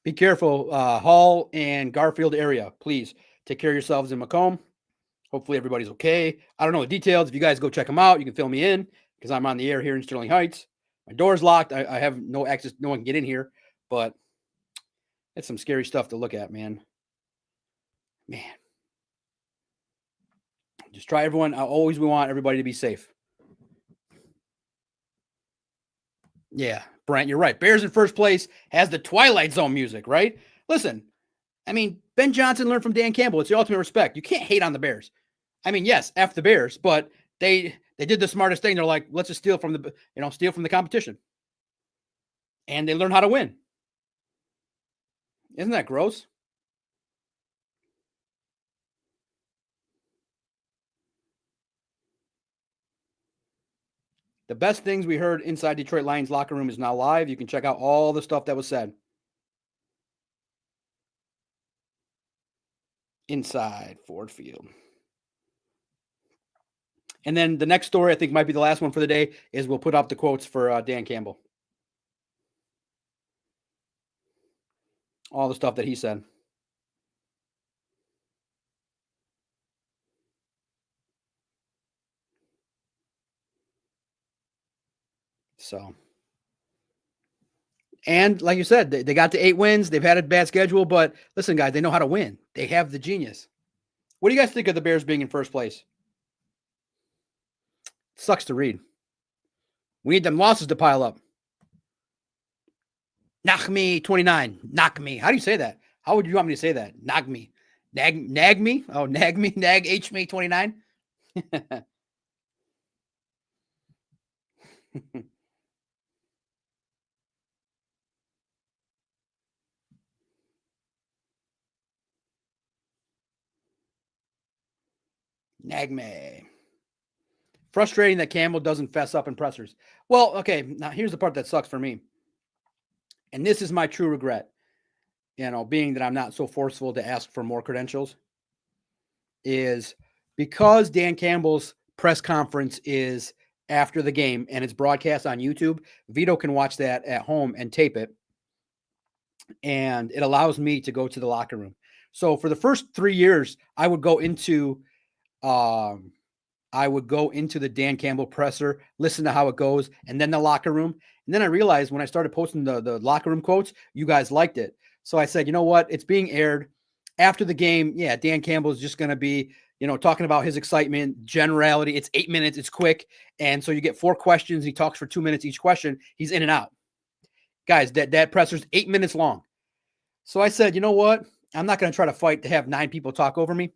Speaker 1: Be careful, Hall and Garfield area. Please take care of yourselves in Macomb. Hopefully everybody's okay. I don't know the details. If you guys go check them out, you can fill me in because I'm on the air here in Sterling Heights. My door's locked. I have no access. No one can get in here, but it's some scary stuff to look at, man. Man. Just try everyone. We want everybody to be safe. Yeah, Brent, you're right. Bears in first place has the Twilight Zone music, right? Listen, I mean, Ben Johnson learned from Dan Campbell. It's the ultimate respect. You can't hate on the Bears. I mean, yes, F the Bears, but they did the smartest thing. They're like, let's just steal from the competition. And they learn how to win. Isn't that gross? The best things we heard inside Detroit Lions locker room is now live. You can check out all the stuff that was said. Inside Ford Field. And then the next story, I think might be the last one for the day, is we'll put up the quotes for Dan Campbell. All the stuff that he said. So, and like you said, they got to 8 wins. They've had a bad schedule, but listen, guys, they know how to win. They have the genius. What do you guys think of the Bears being in first place? Sucks to read. We need them losses to pile up. Knock me 29. Knock me. How do you say that? How would you want me to say that? Knock me. Nag me? Oh, nag me. Nag H me 29. Nag me. Frustrating that Campbell doesn't fess up in pressers. Well, okay, now here's the part that sucks for me. And this is my true regret, being that I'm not so forceful to ask for more credentials, is because Dan Campbell's press conference is after the game and it's broadcast on YouTube, Veto can watch that at home and tape it. And it allows me to go to the locker room. So for the first 3 years, I would go into the Dan Campbell presser, listen to how it goes, and then the locker room. And then I realized when I started posting the locker room quotes, you guys liked it. So I said, you know what? It's being aired after the game. Yeah, Dan Campbell is just going to be, talking about his excitement, generality. It's 8 minutes. It's quick. And so you get 4 questions. He talks for 2 minutes each question. He's in and out. Guys, that presser's 8 minutes long. So I said, you know what? I'm not going to try to fight to have 9 people talk over me.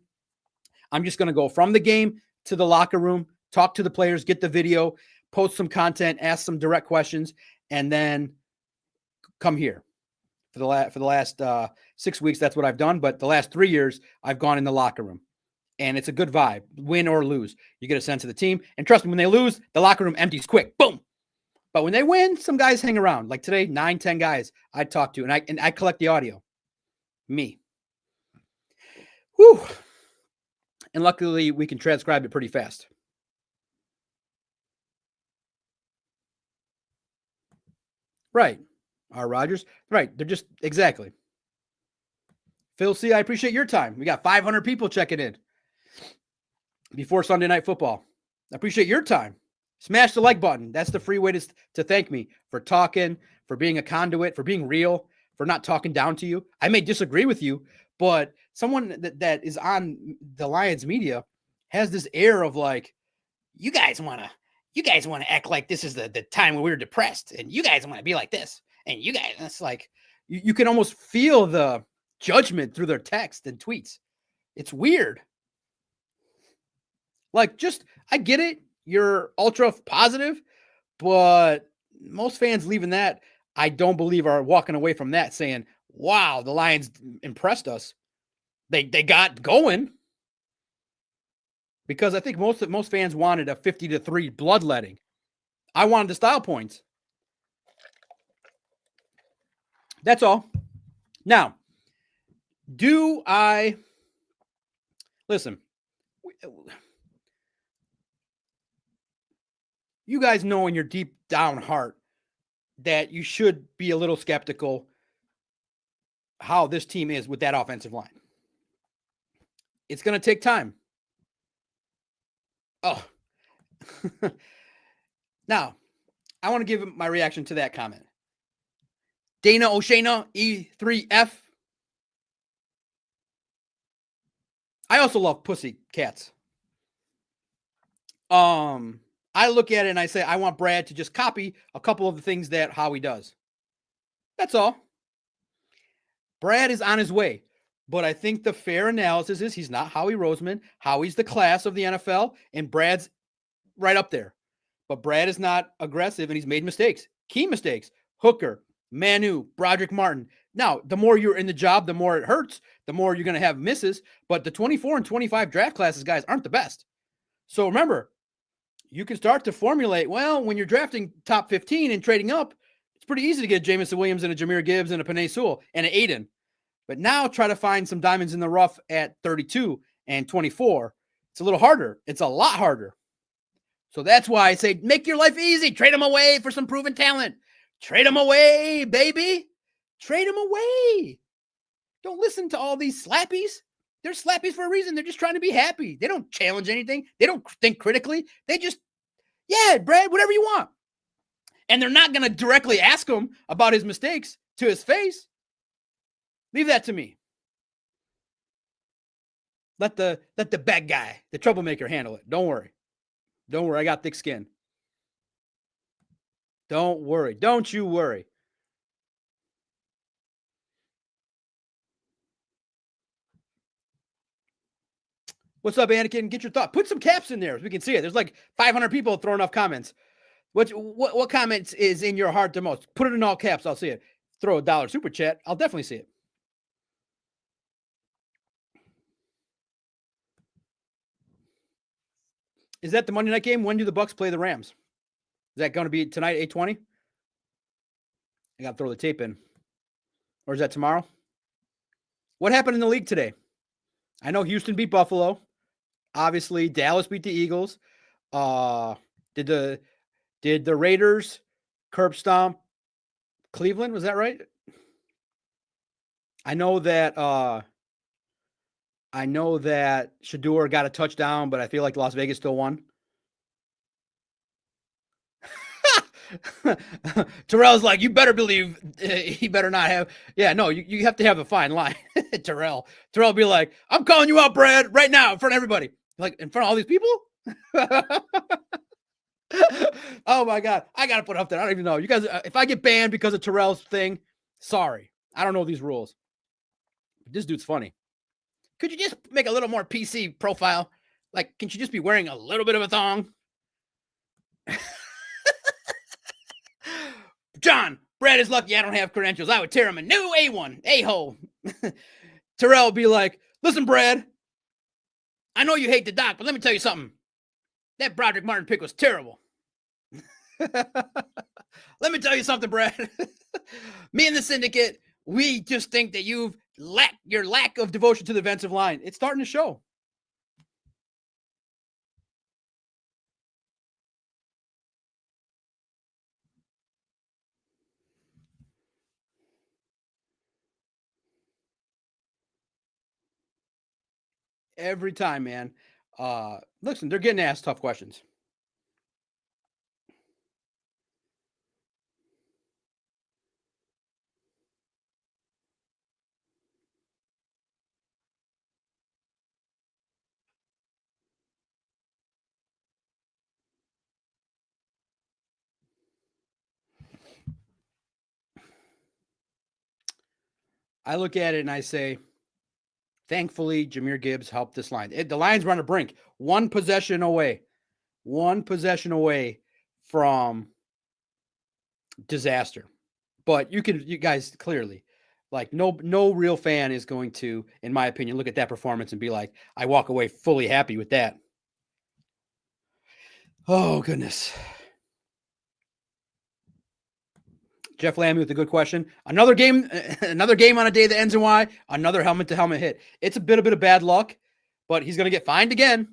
Speaker 1: I'm just going to go from the game to the locker room, talk to the players, get the video, post some content, ask some direct questions, and then come here. For the last 6 weeks, that's what I've done. But the last 3 years, I've gone in the locker room. And it's a good vibe, win or lose. You get a sense of the team. And trust me, when they lose, the locker room empties quick. Boom. But when they win, some guys hang around. Like today, 9, 10 guys I talk to, and I collect the audio. Me. Whew. And luckily, we can transcribe it pretty fast. Right. Our Rodgers. Right. They're just exactly. Phil C., I appreciate your time. We got 500 people checking in before Sunday Night Football. I appreciate your time. Smash the like button. That's the free way to thank me for talking, for being a conduit, for being real, for not talking down to you. I may disagree with you, but someone that is on the Lions media has this air of like, you guys want to act like this is the time when we were depressed, and you guys want to be like this, and you guys, it's like you can almost feel the judgment through their text and tweets. It's weird. Like, I get it. You're ultra positive, but most fans leaving that, I don't believe, are walking away from that saying, wow, the Lions impressed us. They got going. Because I think most fans wanted a 50-3 bloodletting. I wanted the style points. That's all. Now, listen, you guys know in your deep down heart that you should be a little skeptical how this team is with that offensive line. It's going to take time. Oh. Now, I want to give my reaction to that comment. Dana O'Shana, E3F. I also love pussy cats. I look at it and I say, I want Brad to just copy a couple of the things that Howie does. That's all. Brad is on his way. But I think the fair analysis is he's not Howie Roseman. Howie's the class of the NFL, and Brad's right up there. But Brad is not aggressive, and he's made mistakes. Key mistakes. Hooker, Manu, Broderick Martin. Now, the more you're in the job, the more it hurts, the more you're going to have misses. But the 24 and 25 draft classes, guys, aren't the best. So remember, you can start to formulate, well, when you're drafting top 15 and trading up, it's pretty easy to get a Jamison Williams and a Jahmyr Gibbs and a Penei Sewell and an Aiden. But now try to find some diamonds in the rough at 32 and 24. It's a little harder. It's a lot harder. So that's why I say make your life easy. Trade them away for some proven talent. Trade them away, baby. Trade them away. Don't listen to all these slappies. They're slappies for a reason. They're just trying to be happy. They don't challenge anything. They don't think critically. They just, yeah, Brad, whatever you want. And they're not going to directly ask him about his mistakes to his face. Leave that to me. Let the bad guy, the troublemaker, handle it. Don't worry. Don't worry. I got thick skin. Don't worry. Don't you worry. What's up, Anakin? Get your thought. Put some caps in there so we can see it. There's like 500 people throwing off comments. What comments is in your heart the most? Put it in all caps. I'll see it. Throw $1 super chat. I'll definitely see it. Is that the Monday night game? When do the Bucks play the Rams? Is that going to be tonight, 8:20? I got to throw the tape in. Or is that tomorrow? What happened in the league today? I know Houston beat Buffalo. Obviously, Dallas beat the Eagles. Did the Raiders curb stomp Cleveland? Was that right? I know that Shador got a touchdown, but I feel like Las Vegas still won. Terrell's like, you better believe he better not have. Yeah, no, you have to have a fine line. Terrell be like, I'm calling you out, Brad, right now in front of everybody. Like, in front of all these people? Oh my God. I got to put up there. I don't even know. You guys, if I get banned because of Terrell's thing, sorry. I don't know these rules. This dude's funny. Could you just make a little more PC profile? Like, can you just be wearing a little bit of a thong? John, Brad is lucky I don't have credentials. I would tear him a new A1, A-hole. Terrell would be like, listen, Brad, I know you hate the doc, but let me tell you something. That Broderick Martin pick was terrible. Let me tell you something, Brad. Me and the syndicate, we just think that your lack of devotion to the defensive line, it's starting to show. Every time, man. Listen, they're getting asked tough questions. I look at it and I say, thankfully, Jahmyr Gibbs helped this line. The Lions were on the brink. One possession away from disaster. But you guys clearly, like, no real fan is going to, in my opinion, look at that performance and be like, I walk away fully happy with that. Oh, goodness. Jeff Lammy with a good question. Another game on a day that ends in Y. Another helmet-to-helmet hit. It's a bit of bad luck, but he's going to get fined again.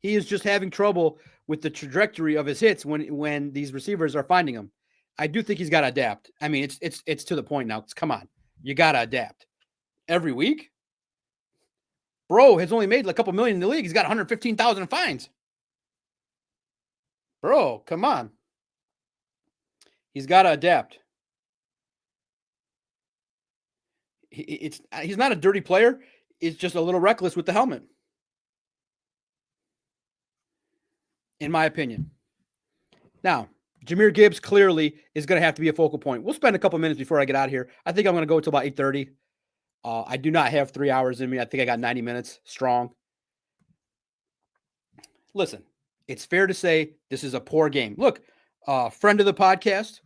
Speaker 1: He is just having trouble with the trajectory of his hits when these receivers are finding him. I do think he's got to adapt. I mean, it's to the point now. Come on. You got to adapt. Every week? Bro has only made like a couple million in the league. He's got 115,000 in fines. Bro, come on. He's got to adapt. He's not a dirty player. is just a little reckless with the helmet, in my opinion. Now, Jahmyr Gibbs clearly is going to have to be a focal point. We'll spend a couple minutes before I get out of here. I think I'm going to go until about 8:30. I do not have 3 hours in me. I think I got 90 minutes strong. Listen, it's fair to say this is a poor game. Look, friend of the podcast,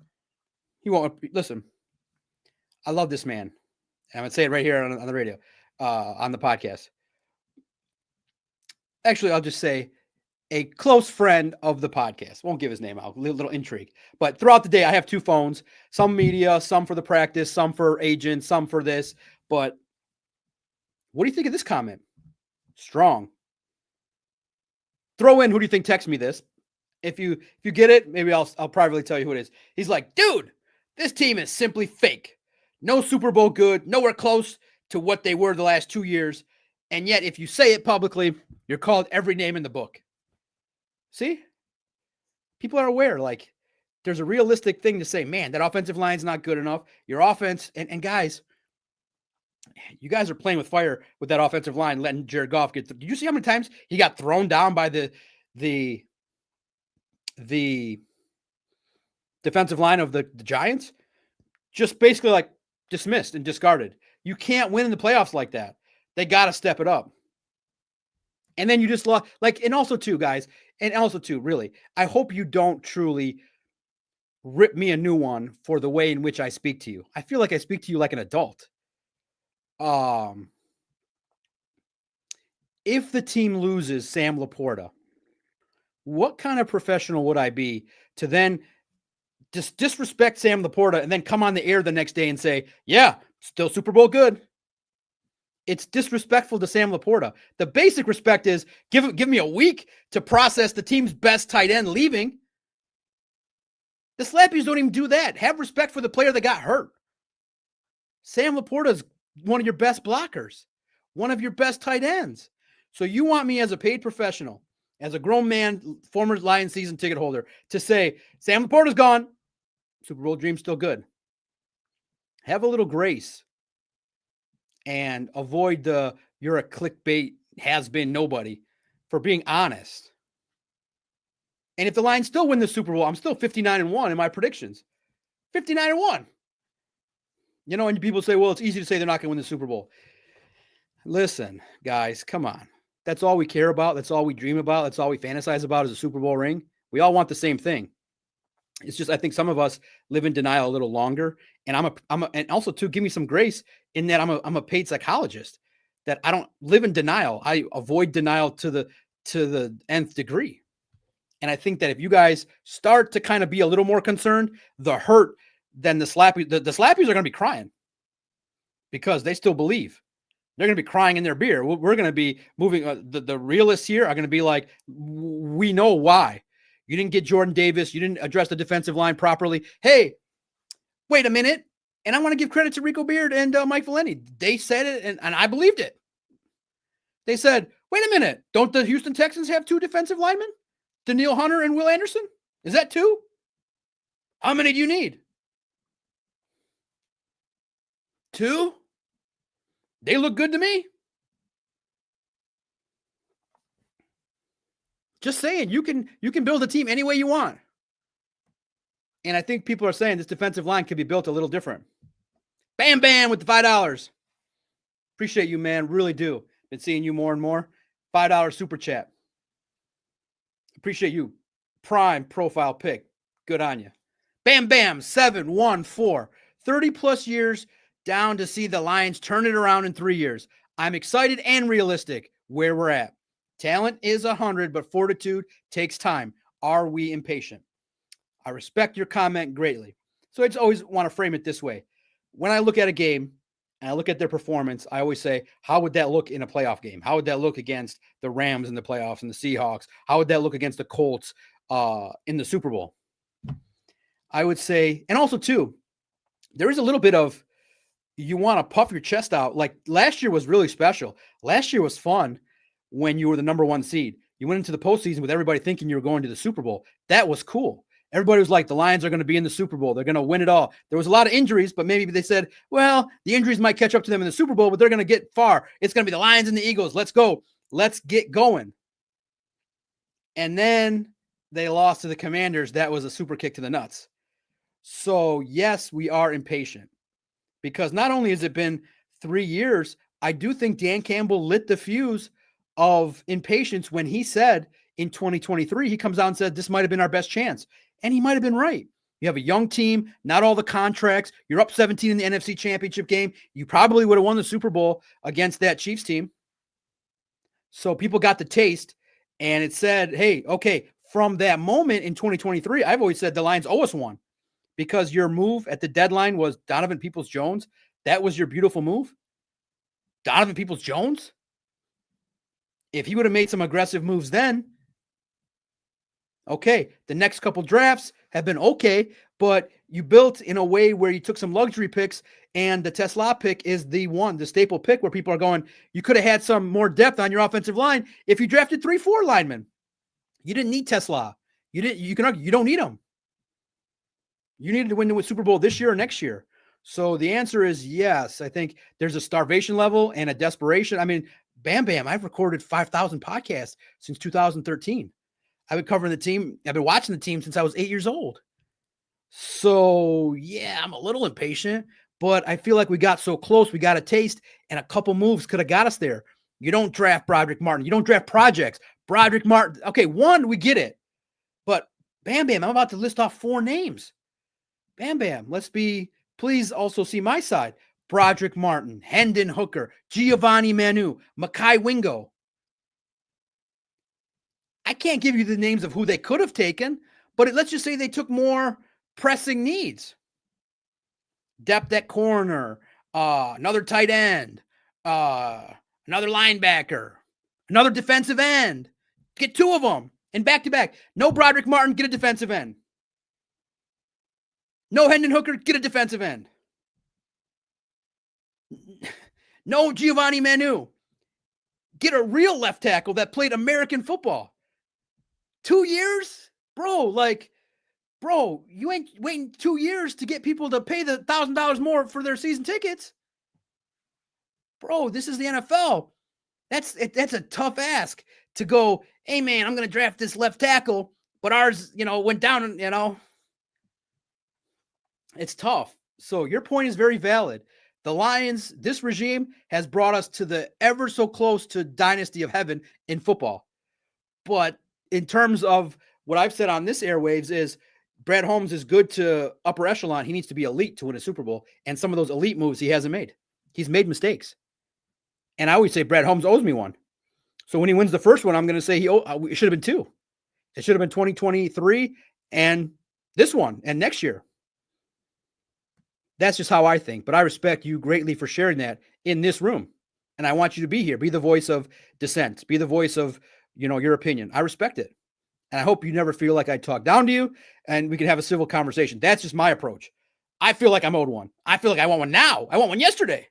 Speaker 1: he won't listen. I love this man. I'm going to say it right here on the radio, on the podcast. Actually, I'll just say a close friend of the podcast. Won't give his name out. Little intrigue. But throughout the day, I have 2 phones. Some media, some for the practice, some for agents, some for this. But what do you think of this comment? Strong. Throw in who do you think texted me this. If you get it, maybe I'll privately tell you who it is. He's like, dude, this team is simply fake. No Super Bowl good, nowhere close to what they were the last 2 years. And yet, if you say it publicly, you're called every name in the book. See? People are aware, like, there's a realistic thing to say, man, that offensive line's not good enough. Your offense, and guys, you guys are playing with fire with that offensive line, letting Jared Goff get. Did you see how many times he got thrown down by the defensive line of the Giants? Just basically like dismissed and discarded. You can't win in the playoffs like that. They got to step it up. And then you just lost, like, and also too, guys, and also too, really, I hope you don't truly rip me a new one for the way in which I speak to you. I feel like I speak to you like an adult. If the team loses Sam LaPorta, what kind of professional would I be to then just disrespect Sam LaPorta and then come on the air the next day and say, yeah, still Super Bowl good? It's disrespectful to Sam LaPorta. The basic respect is give me a week to process the team's best tight end leaving. The Slappies don't even do that. Have respect for the player that got hurt. Sam LaPorta is one of your best blockers, one of your best tight ends. So you want me as a paid professional, as a grown man, former Lions season ticket holder, to say, Sam LaPorta's gone. Super Bowl dream's still good. Have a little grace and avoid the you're a clickbait has-been nobody for being honest. And if the Lions still win the Super Bowl, I'm still 59-1 in my predictions. 59-1. You know, and people say, well, it's easy to say they're not going to win the Super Bowl. Listen, guys, come on. That's all we care about. That's all we dream about. That's all we fantasize about is a Super Bowl ring. We all want the same thing. It's just, I think some of us live in denial a little longer. And and also too, give me some grace in that I'm a paid psychologist, that I don't live in denial. I avoid denial to the nth degree. And I think that if you guys start to kind of be a little more concerned, the hurt, then the Slappies are going to be crying because they still believe. They're going to be crying in their beer. We're going to be moving. The realists here are going to be like, we know why. You didn't get Jordan Davis. You didn't address the defensive line properly. Hey, wait a minute. And I want to give credit to Rico Beard and Mike Valenti. They said it, and I believed it. They said, wait a minute. Don't the Houston Texans have 2 defensive linemen? Daniil Hunter and Will Anderson? Is that 2? How many do you need? 2? They look good to me. Just saying, you can build a team any way you want. And I think people are saying this defensive line could be built a little different. Bam, bam with the $5. Appreciate you, man. Really do. Been seeing you more and more. $5 super chat. Appreciate you. Prime profile pick. Good on you. Bam, bam, 714. 30 plus years down to see the Lions turn it around in 3 years. I'm excited and realistic where we're at. Talent is 100, but fortitude takes time. Are we impatient? I respect your comment greatly. So I just always want to frame it this way. When I look at a game and I look at their performance, I always say, how would that look in a playoff game? How would that look against the Rams in the playoffs and the Seahawks? How would that look against the Colts in the Super Bowl? I would say, and also too, there is a little bit of, you want to puff your chest out. Like last year was really special. Last year was fun when you were the number 1 seed. You went into the postseason with everybody thinking you were going to the Super Bowl. That was cool. Everybody was like, the Lions are going to be in the Super Bowl. They're going to win it all. There was a lot of injuries, but maybe they said, well, the injuries might catch up to them in the Super Bowl, but they're going to get far. It's going to be the Lions and the Eagles. Let's go. Let's get going. And then they lost to the Commanders. That was a super kick to the nuts. So, yes, we are impatient because not only has it been 3 years, I do think Dan Campbell lit the fuse of impatience when he said in 2023, he comes out and said, this might have been our best chance. And he might have been right. You have a young team, not all the contracts. You're up 17 in the NFC Championship game. You probably would have won the Super Bowl against that Chiefs team. So people got the taste, and it said, hey, okay, from that moment in 2023, I've always said the Lions owe us one because your move at the deadline was Donovan Peoples-Jones. That was your beautiful move. Donovan Peoples-Jones? If he would have made some aggressive moves then, okay, the next couple drafts have been okay, but you built in a way where you took some luxury picks, and the Tesla pick is the staple pick where people are going, you could have had some more depth on your offensive line if you drafted 3-4 linemen. You didn't need Tesla. You don't need them. You needed to win the Super Bowl this year or next year. So the answer is yes. I think there's a starvation level and a desperation. I mean, Bam Bam, I've recorded 5,000 podcasts since 2013. I've been covering the team. I've been watching the team since I was 8 years old. So, yeah, I'm a little impatient, but I feel like we got so close. We got a taste, and a couple moves could have got us there. You don't draft Broderick Martin. You don't draft projects. Broderick Martin. Okay, one, we get it. But Bam Bam, I'm about to list off 4 names. Bam Bam, please also see my side. Broderick Martin, Hendon Hooker, Giovanni Manu, Mekhi Wingo. I can't give you the names of who they could have taken, but let's just say they took more pressing needs. Depth at corner, another tight end, another linebacker, another defensive end. Get 2 of them and back-to-back. No Broderick Martin, get a defensive end. No Hendon Hooker, get a defensive end. No Giovanni Manu. Get a real left tackle that played American football. 2 years? Bro, you ain't waiting 2 years to get people to pay the $1,000 more for their season tickets. Bro, this is the NFL. That's a tough ask to go, hey, man, I'm going to draft this left tackle, but ours, went down, It's tough. So your point is very valid. The Lions, this regime has brought us to the ever so close to dynasty of heaven in football. But in terms of what I've said on this airwaves is Brad Holmes is good to upper echelon. He needs to be elite to win a Super Bowl. And some of those elite moves he hasn't made. He's made mistakes. And I always say Brad Holmes owes me one. So when he wins the first one, I'm going to say it should have been 2. It should have been 2023 and this one and next year. That's just how I think. But I respect you greatly for sharing that in this room. And I want you to be here. Be the voice of dissent. Be the voice of, your opinion. I respect it. And I hope you never feel like I talk down to you and we can have a civil conversation. That's just my approach. I feel like I'm owed one. I feel like I want one now. I want one yesterday.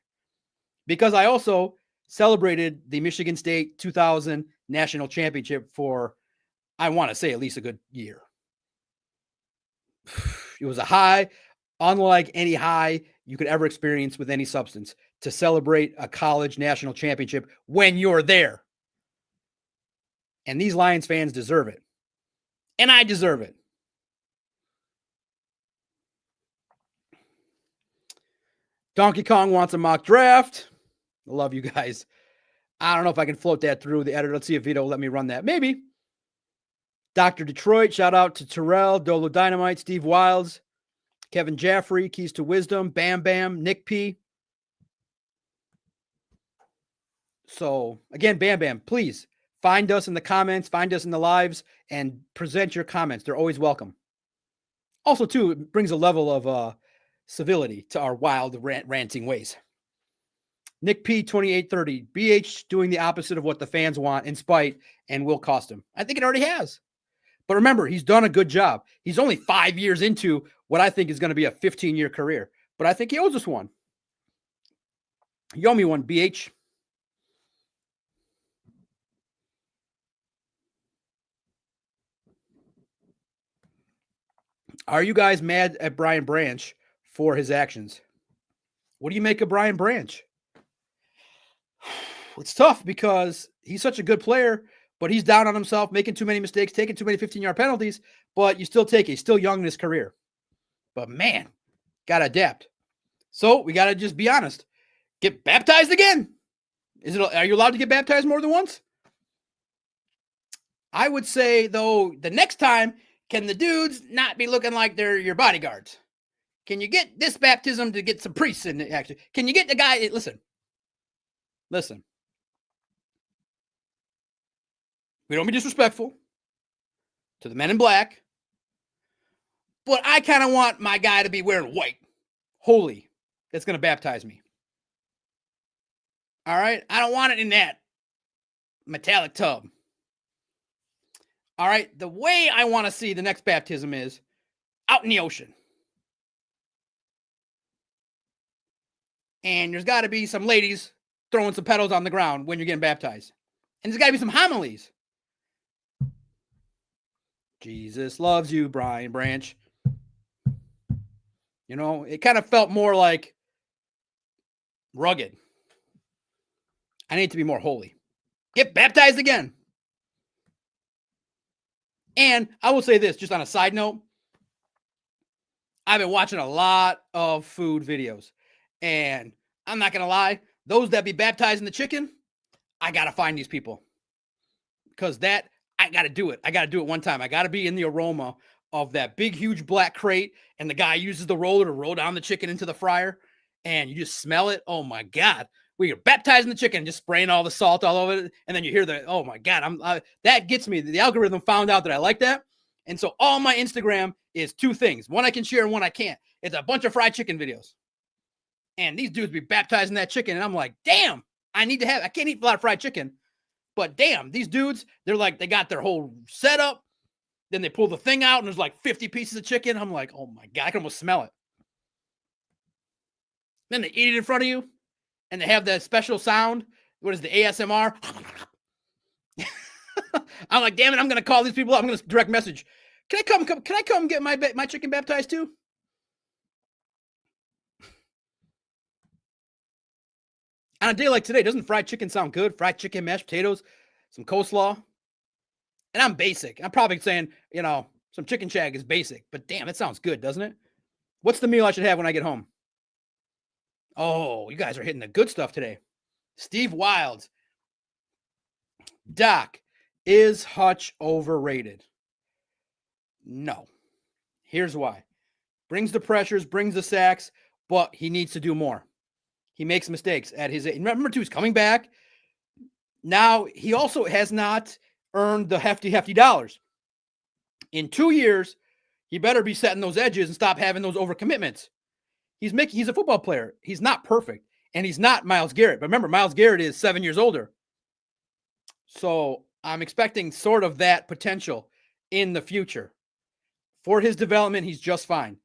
Speaker 1: Because I also celebrated the Michigan State 2000 National Championship for, I want to say, at least a good year. It was a high, unlike any high you could ever experience with any substance, to celebrate a college national championship when you're there. And these Lions fans deserve it. And I deserve it. Donkey Kong wants a mock draft. I love you guys. I don't know if I can float that through the editor. Let's see if Veto will let me run that. Maybe. Dr. Detroit, shout out to Terrell, Dolo Dynamite, Steve Wilds, Kevin Jaffrey, Keys to Wisdom, Bam Bam, Nick P. So, again, Bam Bam, please find us in the comments, find us in the lives, and present your comments. They're always welcome. Also, too, it brings a level of civility to our wild, ranting ways. Nick P, 2830. BH doing the opposite of what the fans want in spite and will cost him. I think it already has. But remember, he's done a good job. He's only 5 years into what I think is going to be a 15-year career. But I think he owes us one. You owe me one, BH. Are you guys mad at Brian Branch for his actions? What do you make of Brian Branch? It's tough because he's such a good player, but he's down on himself, making too many mistakes, taking too many 15-yard penalties, but you still take it. He's still young in his career. But man, got to adapt. So we got to just be honest. Get baptized again. Are you allowed to get baptized more than once? I would say, though, the next time, can the dudes not be looking like they're your bodyguards? Can you get this baptism to get some priests in it, actually? Can you get the guy? Listen. We don't be disrespectful to the men in black, but I kind of want my guy to be wearing white, holy, that's going to baptize me. All right? I don't want it in that metallic tub. All right? The way I want to see the next baptism is out in the ocean. And there's got to be some ladies throwing some petals on the ground when you're getting baptized. And there's got to be some homilies. Jesus loves you, Brian Branch. You know, it kind of felt more like rugged. I need to be more holy. Get baptized again. And I will say this, just on a side note, I've been watching a lot of food videos. And I'm not going to lie, those that be baptizing the chicken, I got to find these people. Because I got to do it. I got to do it one time. I got to be in the aroma of that big, huge black crate. And the guy uses the roller to roll down the chicken into the fryer. And you just smell it. Oh, my God. We are baptizing the chicken, just spraying all the salt all over it. And then you hear the, oh, my God. That gets me. The algorithm found out that I like that. And so all my Instagram is two things. One I can share and one I can't. It's a bunch of fried chicken videos. And these dudes be baptizing that chicken. And I'm like, damn, I can't eat a lot of fried chicken. But damn, these dudes, they're like, they got their whole setup. Then they pull the thing out and there's like 50 pieces of chicken. I'm like, oh my God, I can almost smell it. Then they eat it in front of you and they have that special sound. What is the ASMR? I'm like, damn it, I'm going to call these people up. I'm going to direct message. Can I come get my chicken baptized too? On a day like today, doesn't fried chicken sound good? Fried chicken, mashed potatoes, some coleslaw. And I'm basic. I'm probably saying, some chicken shag is basic. But damn, it sounds good, doesn't it? What's the meal I should have when I get home? Oh, you guys are hitting the good stuff today. Steve Wilds. Doc, is Hutch overrated? No. Here's why. Brings the pressures, brings the sacks, but he needs to do more. He makes mistakes at his age. Remember, too, he's coming back. Now, he also has not earned the hefty dollars. In 2 years, he better be setting those edges and stop having those overcommitments. He's a football player. He's not perfect, and he's not Myles Garrett. But remember, Myles Garrett is 7 years older. So I'm expecting sort of that potential in the future. For his development, he's just fine.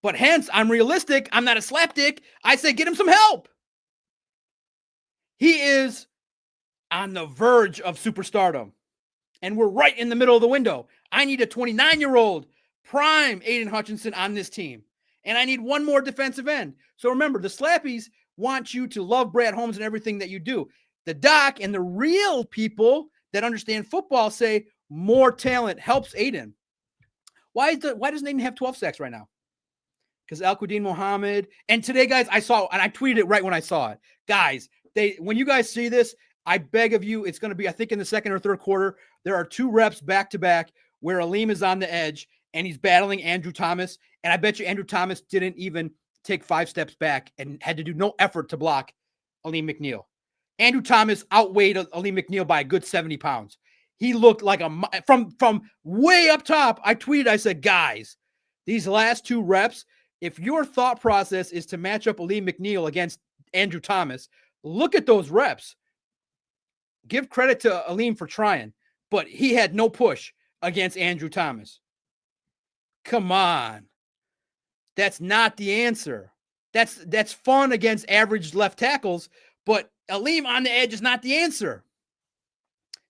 Speaker 1: But hence, I'm realistic. I'm not a slapdick. I say get him some help. He is on the verge of superstardom. And we're right in the middle of the window. I need a 29-year-old prime Aiden Hutchinson on this team. And I need one more defensive end. So remember, the Slappies want you to love Brad Holmes and everything that you do. The doc and the real people that understand football say more talent helps Aiden. Why doesn't Aiden have 12 sacks right now? Because Al-Quadin Muhammad. And today, guys, I tweeted it right when I saw it. Guys, when you guys see this, I beg of you, it's going to be, I think, in the second or third quarter. There are 2 reps back-to-back where Aleem is on the edge and he's battling Andrew Thomas. And I bet you Andrew Thomas didn't even take 5 steps back and had to do no effort to block Aleem McNeil. Andrew Thomas outweighed Aleem McNeil by a good 70 pounds. He looked like from way up top. I tweeted, I said, guys, these last 2 reps, if your thought process is to match up Aleem McNeil against Andrew Thomas, look at those reps. Give credit to Aleem for trying, but he had no push against Andrew Thomas. Come on. That's not the answer. That's fun against average left tackles, but Aleem on the edge is not the answer.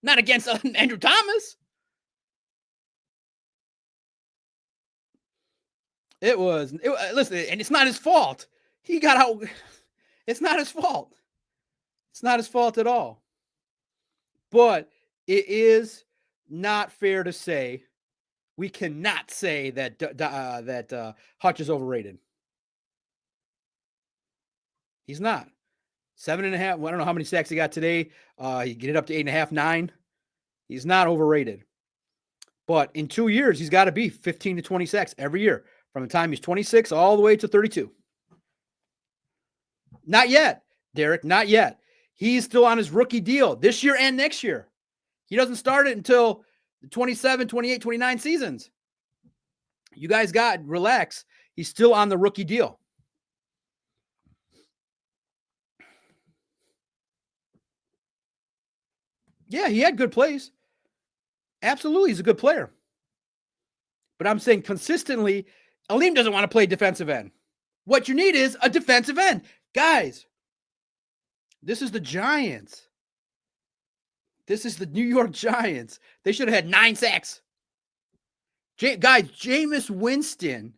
Speaker 1: Not against Andrew Thomas. Listen, and it's not his fault. He got out. It's not his fault. It's not his fault at all. But it is not fair to say, we cannot say that Hutch is overrated. He's not. 7.5. I don't know how many sacks he got today. He get it up to 8.5, 9. He's not overrated. But in 2 years, he's got to be 15 to 20 sacks every year from the time he's 26 all the way to 32. Not yet, Derek, not yet. He's still on his rookie deal this year and next year. He doesn't start it until the 27, 28, 29 seasons. You guys relax. He's still on the rookie deal. Yeah, he had good plays. Absolutely, he's a good player. But I'm saying consistently, Aleem doesn't want to play defensive end. What you need is a defensive end. Guys, this is the Giants. This is the New York Giants. They should have had 9 sacks. Guys, Jameis Winston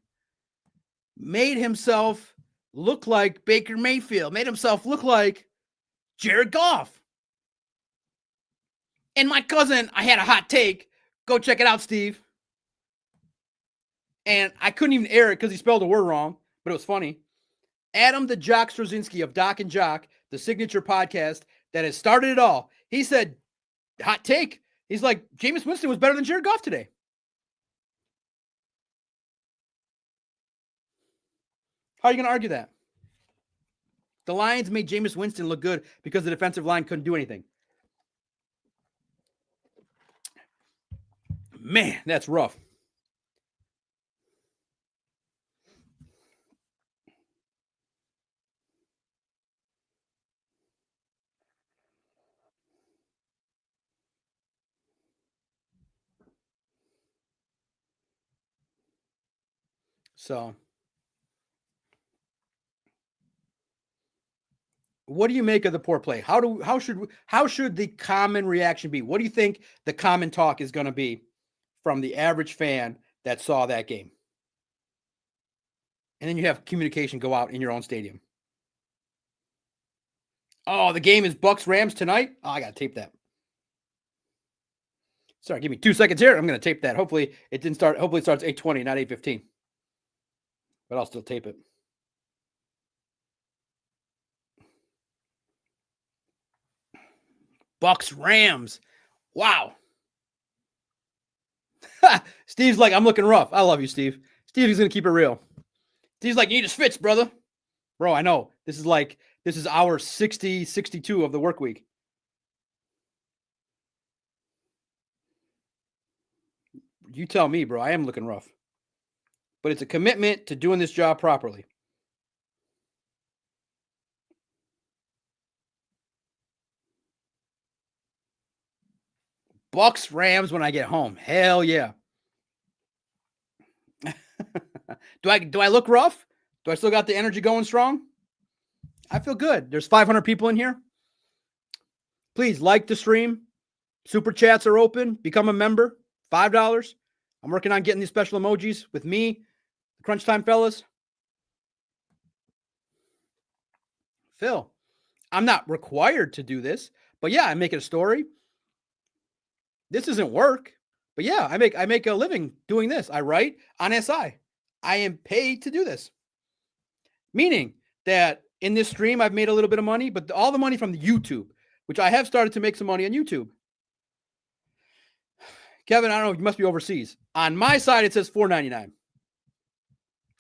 Speaker 1: made himself look like Baker Mayfield, made himself look like Jared Goff. And my cousin, I had a hot take. Go check it out, Steve. And I couldn't even air it because he spelled a word wrong, but it was funny. Adam the Jock Straczynski of Doc and Jock, the signature podcast that has started it all. He said, hot take. He's like, Jameis Winston was better than Jared Goff today. How are you going to argue that? The Lions made Jameis Winston look good because the defensive line couldn't do anything. Man, that's rough. So, what do you make of the poor play? How should the common reaction be? What do you think the common talk is going to be from the average fan that saw that game? And then you have communication go out in your own stadium. Oh, the game is Bucks Rams tonight. Oh, I got to tape that. Sorry, give me 2 seconds here. I'm going to tape that. Hopefully it didn't start. Hopefully it starts 8:20, not 8:15. But I'll still tape it. Bucks Rams. Wow. Steve's like, I'm looking rough. I love you, Steve. Steve's going to keep it real. Steve's like, you need his fits, brother. Bro, I know. This is hour 60, 62 of the work week. You tell me, bro. I am looking rough. But it's a commitment to doing this job properly. Bucks Rams when I get home. Hell yeah. Do I look rough? Do I still got the energy going strong? I feel good. There's 500 people in here. Please like the stream. Super chats are open. Become a member. $5. I'm working on getting these special emojis with me, the Crunch Time fellas. Phil, I'm not required to do this, but yeah, I make it a story. This isn't work, but yeah, I make a living doing this. I write on SI. I am paid to do this. Meaning that in this stream, I've made a little bit of money, but all the money from the YouTube, which I have started to make some money on YouTube. Kevin, I don't know, you must be overseas. On my side, it says $4.99.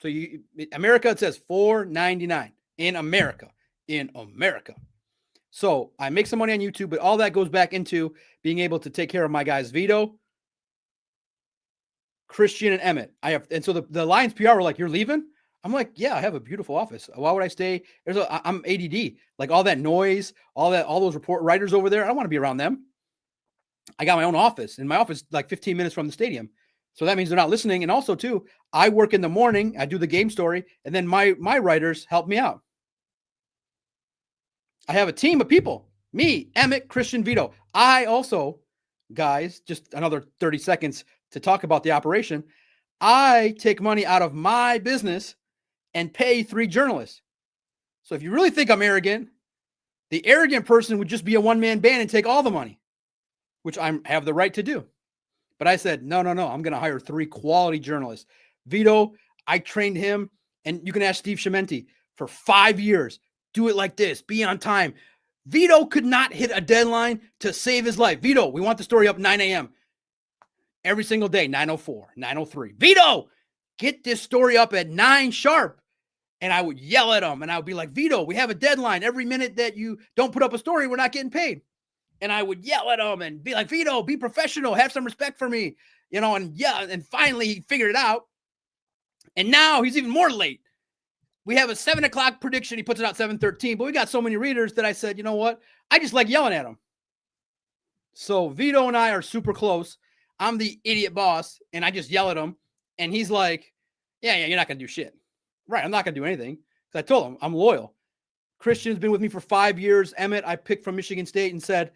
Speaker 1: So America, it says $4.99 in America. In America. So I make some money on YouTube, but all that goes back into being able to take care of my guys, Veto, Christian, and Emmett. And so the Lions PR were like, "You're leaving?" I'm like, "Yeah, I have a beautiful office. Why would I stay? I'm ADD. Like all that noise, all those report writers over there. I don't want to be around them. I got my own office, and my office like 15 minutes from the stadium. So that means they're not listening. And also, too, I work in the morning. I do the game story, and then my writers help me out. I have a team of people. Me, Emmett, Christian, Veto. I also, guys, just another 30 seconds to talk about the operation. I take money out of my business and pay 3 journalists. So if you really think I'm arrogant, the arrogant person would just be a one-man band and take all the money, which I have the right to do. But I said, no, I'm going to hire 3 quality journalists. Veto, I trained him, and you can ask Steve Chimenti, for 5 years. Do it like this. Be on time. Veto could not hit a deadline to save his life. Veto, we want the story up 9 a.m. every single day, 9:04, 9:03. Veto, get this story up at 9 sharp. And I would yell at him, and I would be like, Veto, we have a deadline. Every minute that you don't put up a story, we're not getting paid. And I would yell at him and be like, Veto, be professional. Have some respect for me. And finally he figured it out. And now he's even more late. We have a 7 o'clock prediction. He puts it out 7:13, but we got so many readers that I said, you know what? I just like yelling at him. So Veto and I are super close. I'm the idiot boss, and I just yell at him. And he's like, yeah, you're not going to do shit. Right, I'm not going to do anything. Because I told him I'm loyal. Christian's been with me for 5 years. Emmett, I picked from Michigan State and said,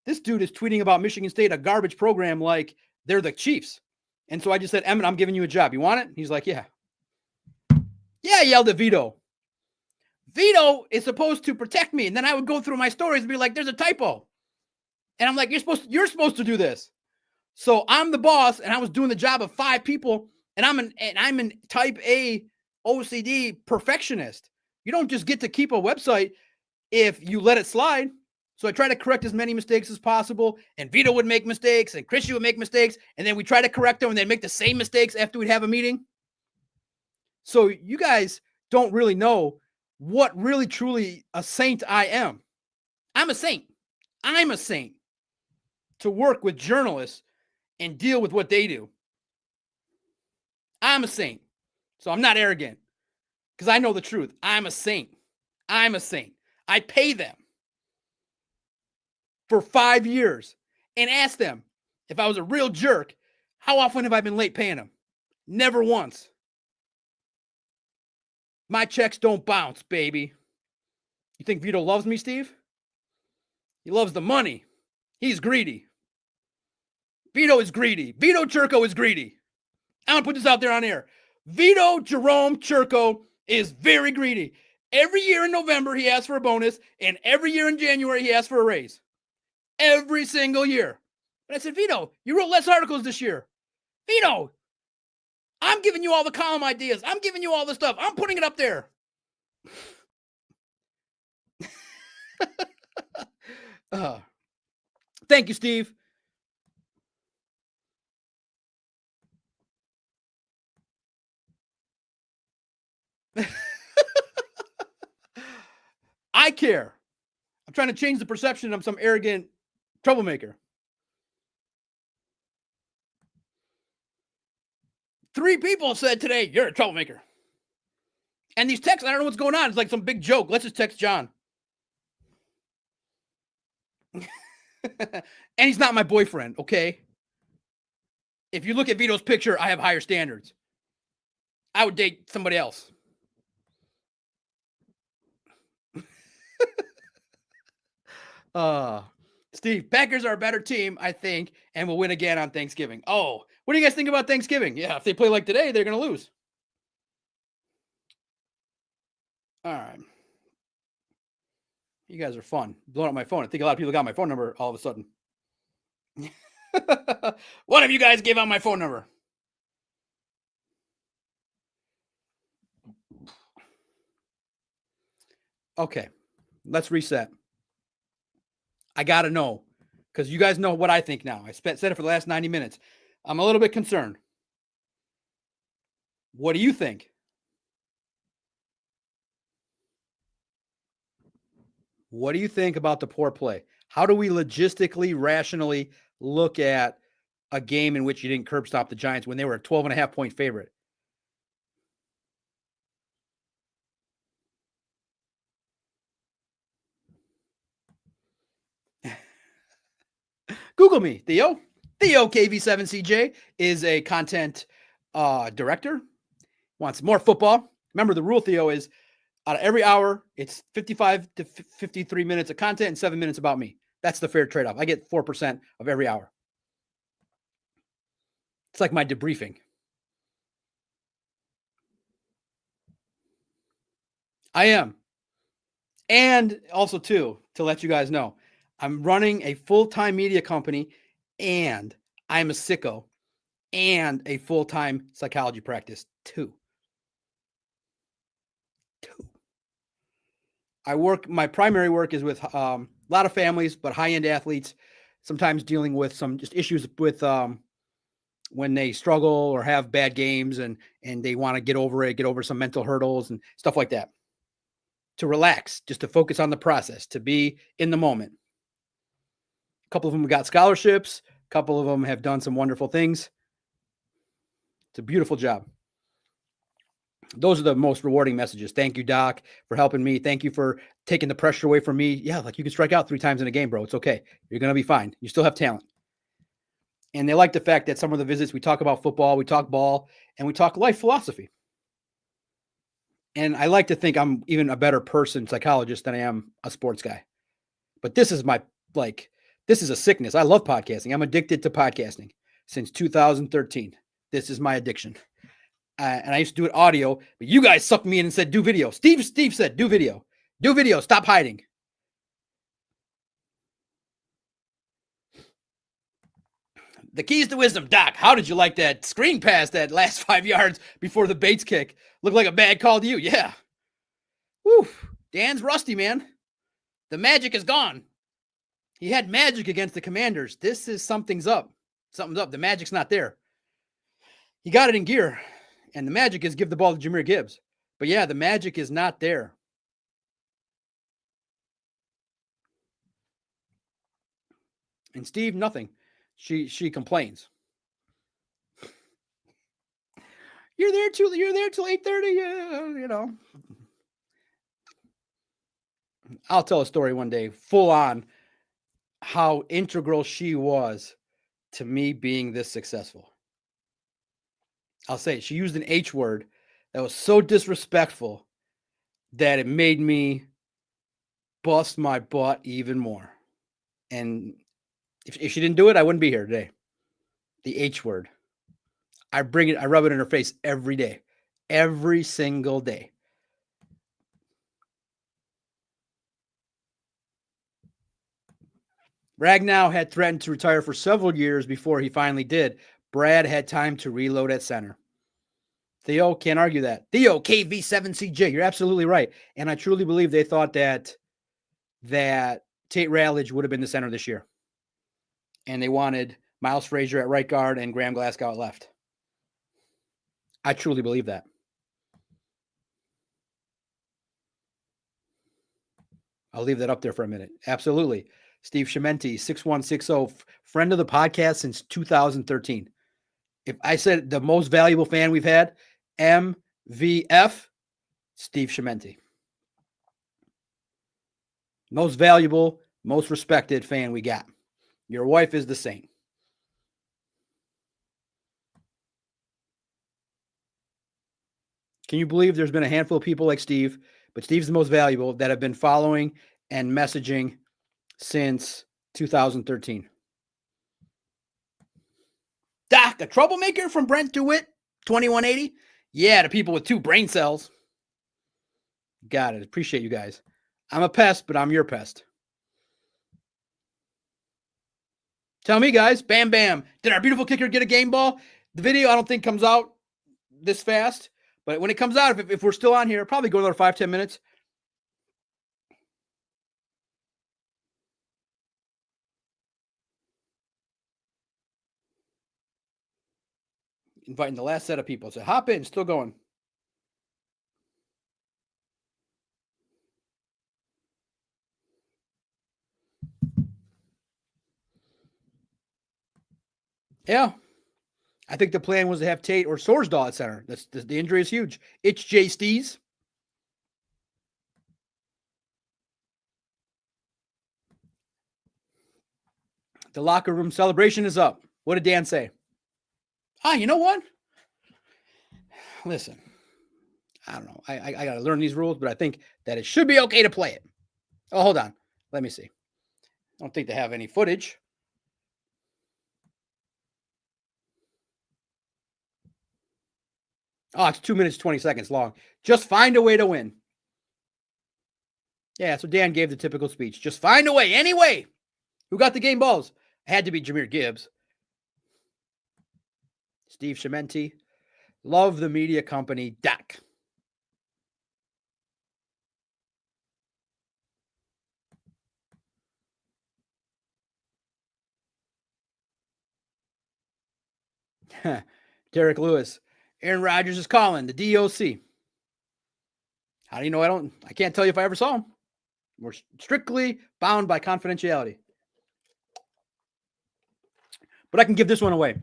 Speaker 1: this dude is tweeting about Michigan State, a garbage program, like they're the Chiefs. And so I just said, Emmett, I'm giving you a job. You want it? He's like, yeah. Yeah, I yelled at Veto. Veto is supposed to protect me. And then I would go through my stories and be like, there's a typo. And I'm like, you're supposed to do this. So I'm the boss, and I was doing the job of 5 people, and I'm an type A OCD perfectionist. You don't just get to keep a website if you let it slide. So I try to correct as many mistakes as possible, and Veto would make mistakes, and Christian would make mistakes, and then we try to correct them, and then make the same mistakes after we'd have a meeting. So you guys don't really know what really truly a saint I am. I'm a saint. I'm a saint to work with journalists and deal with what they do. I'm a saint. So I'm not arrogant because I know the truth. I'm a saint. I'm a saint. I pay them for 5 years and ask them, if I was a real jerk, how often have I been late paying them? Never once. My checks don't bounce, baby. You think Veto loves me, Steve? He loves the money. He's greedy. Veto is greedy. Veto Churko is greedy. I'm going to put this out there on air. Veto Jerome Churko is very greedy. Every year in November, he asks for a bonus, and every year in January, he asks for a raise. Every single year. And I said, Veto, you wrote less articles this year. Veto, I'm giving you all the column ideas. I'm giving you all the stuff. I'm putting it up there. Thank you, Steve. I care. I'm trying to change the perception of some arrogant troublemaker. 3 people said today, you're a troublemaker. And these texts, I don't know what's going on. It's like some big joke. Let's just text John. And he's not my boyfriend, okay? If you look at Vito's picture, I have higher standards. I would date somebody else. Steve, Packers are a better team, I think, and will win again on Thanksgiving. Oh, what do you guys think about Thanksgiving? Yeah, if they play like today, they're going to lose. All right. You guys are fun. Blowing up my phone. I think a lot of people got my phone number all of a sudden. One of you guys gave out my phone number. Okay, let's reset. I got to know, because you guys know what I think now. I said it for the last 90 minutes. I'm a little bit concerned. What do you think? What do you think about the poor play? How do we logistically, rationally look at a game in which you didn't curb stop the Giants when they were a 12.5 point favorite? Google me, Theo. Theo KV7CJ is a content director. Wants more football. Remember, the rule, Theo, is out of every hour, it's 55 to 53 minutes of content and 7 minutes about me. That's the fair trade-off. I get 4% of every hour. It's like my debriefing. I am. And also, too, to let you guys know, I'm running a full-time media company, and I'm a sicko, and a full-time psychology practice, too. My primary work is with a lot of families, but high-end athletes, sometimes dealing with some just issues with when they struggle or have bad games and they want to get over some mental hurdles and stuff like that. To relax, just to focus on the process, to be in the moment. A couple of them got scholarships. A couple of them have done some wonderful things. It's a beautiful job. Those are the most rewarding messages. Thank you, Doc, for helping me. Thank you for taking the pressure away from me. Yeah, like you can strike out 3 times in a game, bro. It's okay. You're going to be fine. You still have talent. And they like the fact that some of the visits, we talk about football, we talk ball, and we talk life philosophy. And I like to think I'm even a better person, psychologist, than I am a sports guy. But this is this is a sickness. I love podcasting. I'm addicted to podcasting since 2013. This is my addiction. And I used to do it audio, but you guys sucked me in and said, do video. Steve said, do video. Do video. Stop hiding. The keys to wisdom. Doc, how did you like that screen pass that last 5 yards before the Bates kick? Looked like a bad call to you. Yeah. Whew. Dan's rusty, man. The magic is gone. He had magic against the Commanders. This is something's up. Something's up. The magic's not there. He got it in gear. And the magic is give the ball to Jahmyr Gibbs. But yeah, the magic is not there. And Steve, nothing. She complains. You're there till 8:30, you know. I'll tell a story one day, full on, how integral she was to me being this successful. I'll say she used an H word that was so disrespectful that it made me bust my butt even more. And if she didn't do it, I wouldn't be here today. The H word. I rub it in her face every day, every single day. Ragnow had threatened to retire for several years before he finally did. Brad had time to reload at center. Theo, can't argue that. Theo, KV7CJ, you're absolutely right. And I truly believe they thought that Tate Ratledge would have been the center this year. And they wanted Miles Frazier at right guard and Graham Glasgow at left. I truly believe that. I'll leave that up there for a minute. Absolutely. Steve Chimenti, 6160, friend of the podcast since 2013. If I said the most valuable fan we've had, MVF, Steve Chimenti. Most valuable, most respected fan we got. Your wife is the same. Can you believe there's been a handful of people like Steve, but Steve's the most valuable, that have been following and messaging since 2013. Doc, a troublemaker from Brent DeWitt, 2180? Yeah, to people with 2 brain cells. Got it. Appreciate you guys. I'm a pest, but I'm your pest. Tell me, guys. Bam, bam. Did our beautiful kicker get a game ball? The video, I don't think, comes out this fast. But when it comes out, if we're still on here, probably go another 5-10 minutes. Inviting the last set of people. So hop in, still going. Yeah. I think the plan was to have Tate or Sorsdahl at center. The injury is huge. It's Jay Stees. The locker room celebration is up. What did Dan say? You know what? Listen, I don't know. I got to learn these rules, but I think that it should be okay to play it. Oh, hold on. Let me see. I don't think they have any footage. Oh, it's 2 minutes, 20 seconds long. Just find a way to win. Yeah, so Dan gave the typical speech. Just find a way, anyway. Who got the game balls? Had to be Jahmyr Gibbs. Steve Chimenti. Love the media company, Dak. Derek Lewis. Aaron Rodgers is calling the DOC. How do you know I can't tell you if I ever saw him. We're strictly bound by confidentiality. But I can give this one away.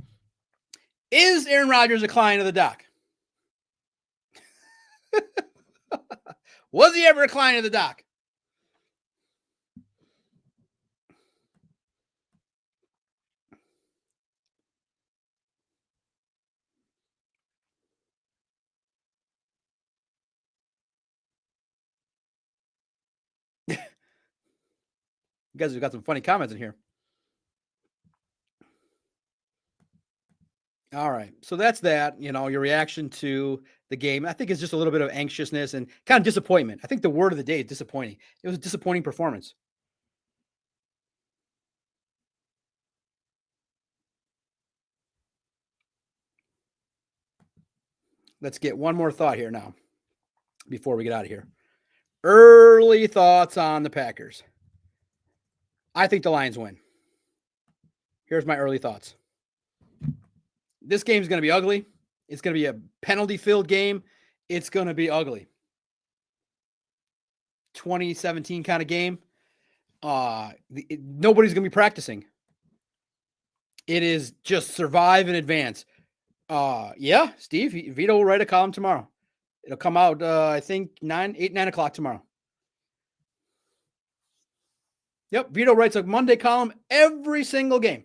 Speaker 1: Is Aaron Rodgers a client of the doc? Was he ever a client of the doc? You guys have got some funny comments in here. All right. So that's that. Your reaction to the game, I think, is just a little bit of anxiousness and kind of disappointment. I think the word of the day is disappointing. It was a disappointing performance. Let's get one more thought here now before we get out of here. Early thoughts on the Packers. I think the Lions win. Here's my early thoughts. This game's going to be ugly. It's going to be a penalty-filled game. It's going to be ugly. 2017 kind of game. Nobody's going to be practicing. It is just survive and advance. Yeah, Steve, Veto will write a column tomorrow. It'll come out, I think, 9 o'clock tomorrow. Yep, Veto writes a Monday column every single game.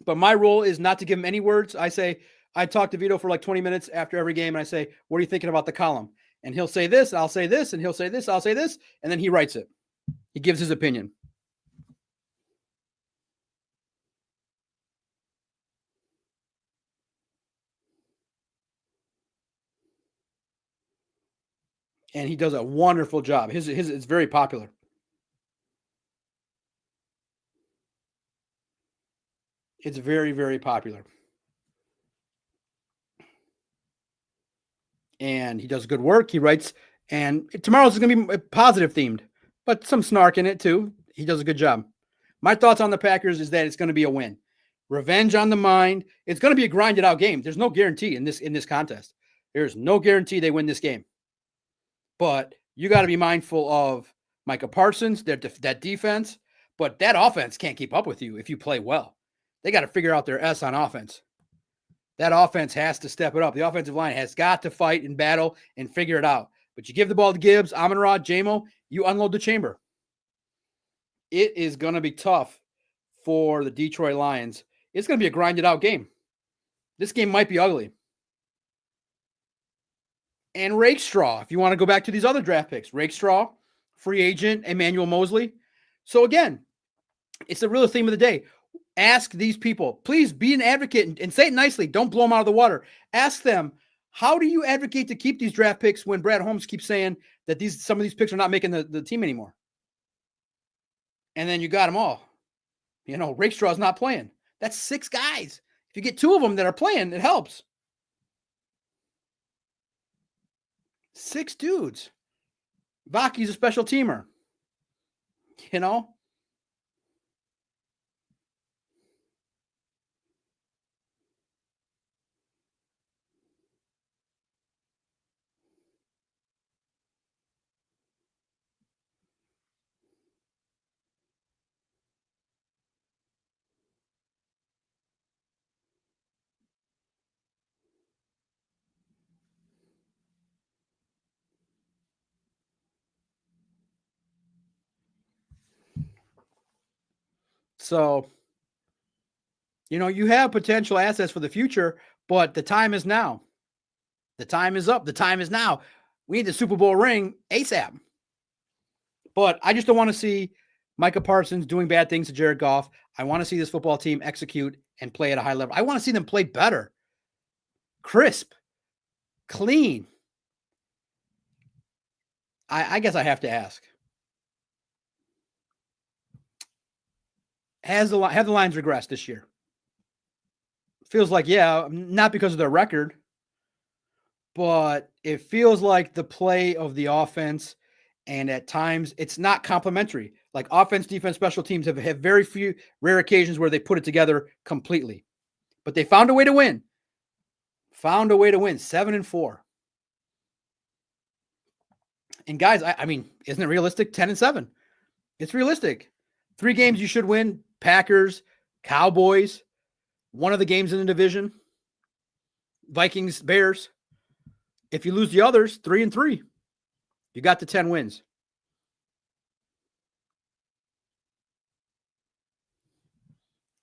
Speaker 1: But my role is not to give him any words. I talk to Veto for like 20 minutes after every game, and I say, what are you thinking about the column? And he'll say this, I'll say this, and he'll say this, I'll say this, and then he writes it. He gives his opinion. And he does a wonderful job. His is very popular. It's very, very popular. And he does good work. He writes, and tomorrow's going to be positive themed, but some snark in it too. He does a good job. My thoughts on the Packers is that it's going to be a win. Revenge on the mind. It's going to be a grinded out game. There's no guarantee in this contest. There's no guarantee they win this game. But you got to be mindful of Micah Parsons, that defense. But that offense can't keep up with you if you play well. They got to figure out their S on offense. That offense has to step it up. The offensive line has got to fight and battle and figure it out. But you give the ball to Gibbs, Amon-Ra, Jamo, you unload the chamber. It is going to be tough for the Detroit Lions. It's going to be a grinded out game. This game might be ugly. And Rakestraw, if you want to go back to these other draft picks, Rakestraw, free agent, Emmanuel Mosley. So again, it's the real theme of the day. Ask these people, please be an advocate and say it nicely. Don't blow them out of the water. Ask them, how do you advocate to keep these draft picks when Brad Holmes keeps saying that some of these picks are not making the team anymore? And then you got them all. Rakestraw's not playing. That's 6 guys. If you get 2 of them that are playing, it helps. 6 dudes. Vaki's a special teamer. So, you have potential assets for the future, but the time is now. The time is up. The time is now. We need the Super Bowl ring ASAP. But I just don't want to see Micah Parsons doing bad things to Jared Goff. I want to see this football team execute and play at a high level. I want to see them play better. Crisp. Clean. I guess I have to ask. Have the Lions regressed this year? Feels like, yeah, not because of their record, but it feels like the play of the offense, and at times it's not complementary. Like offense, defense, special teams have very few rare occasions where they put it together completely. But they found a way to win. 7-4. And guys, I mean, isn't it realistic? 10-7. It's realistic. 3 games you should win. Packers, Cowboys, one of the games in the division. Vikings, Bears. If you lose the others, 3-3. You got the 10 wins.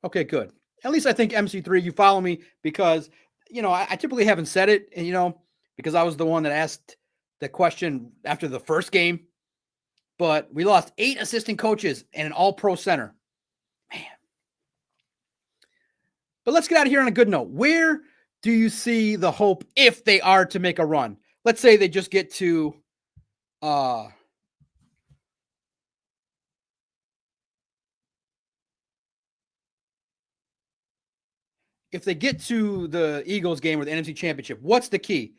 Speaker 1: Okay, good. At least I think MC3, you follow me because, I typically haven't said it, and, because I was the one that asked the question after the first game. But we lost 8 assistant coaches and an all-pro center. Man. But let's get out of here on a good note. Where do you see the hope if they are to make a run? Let's say they just get to if they get to the Eagles game or the NFC Championship, what's the key?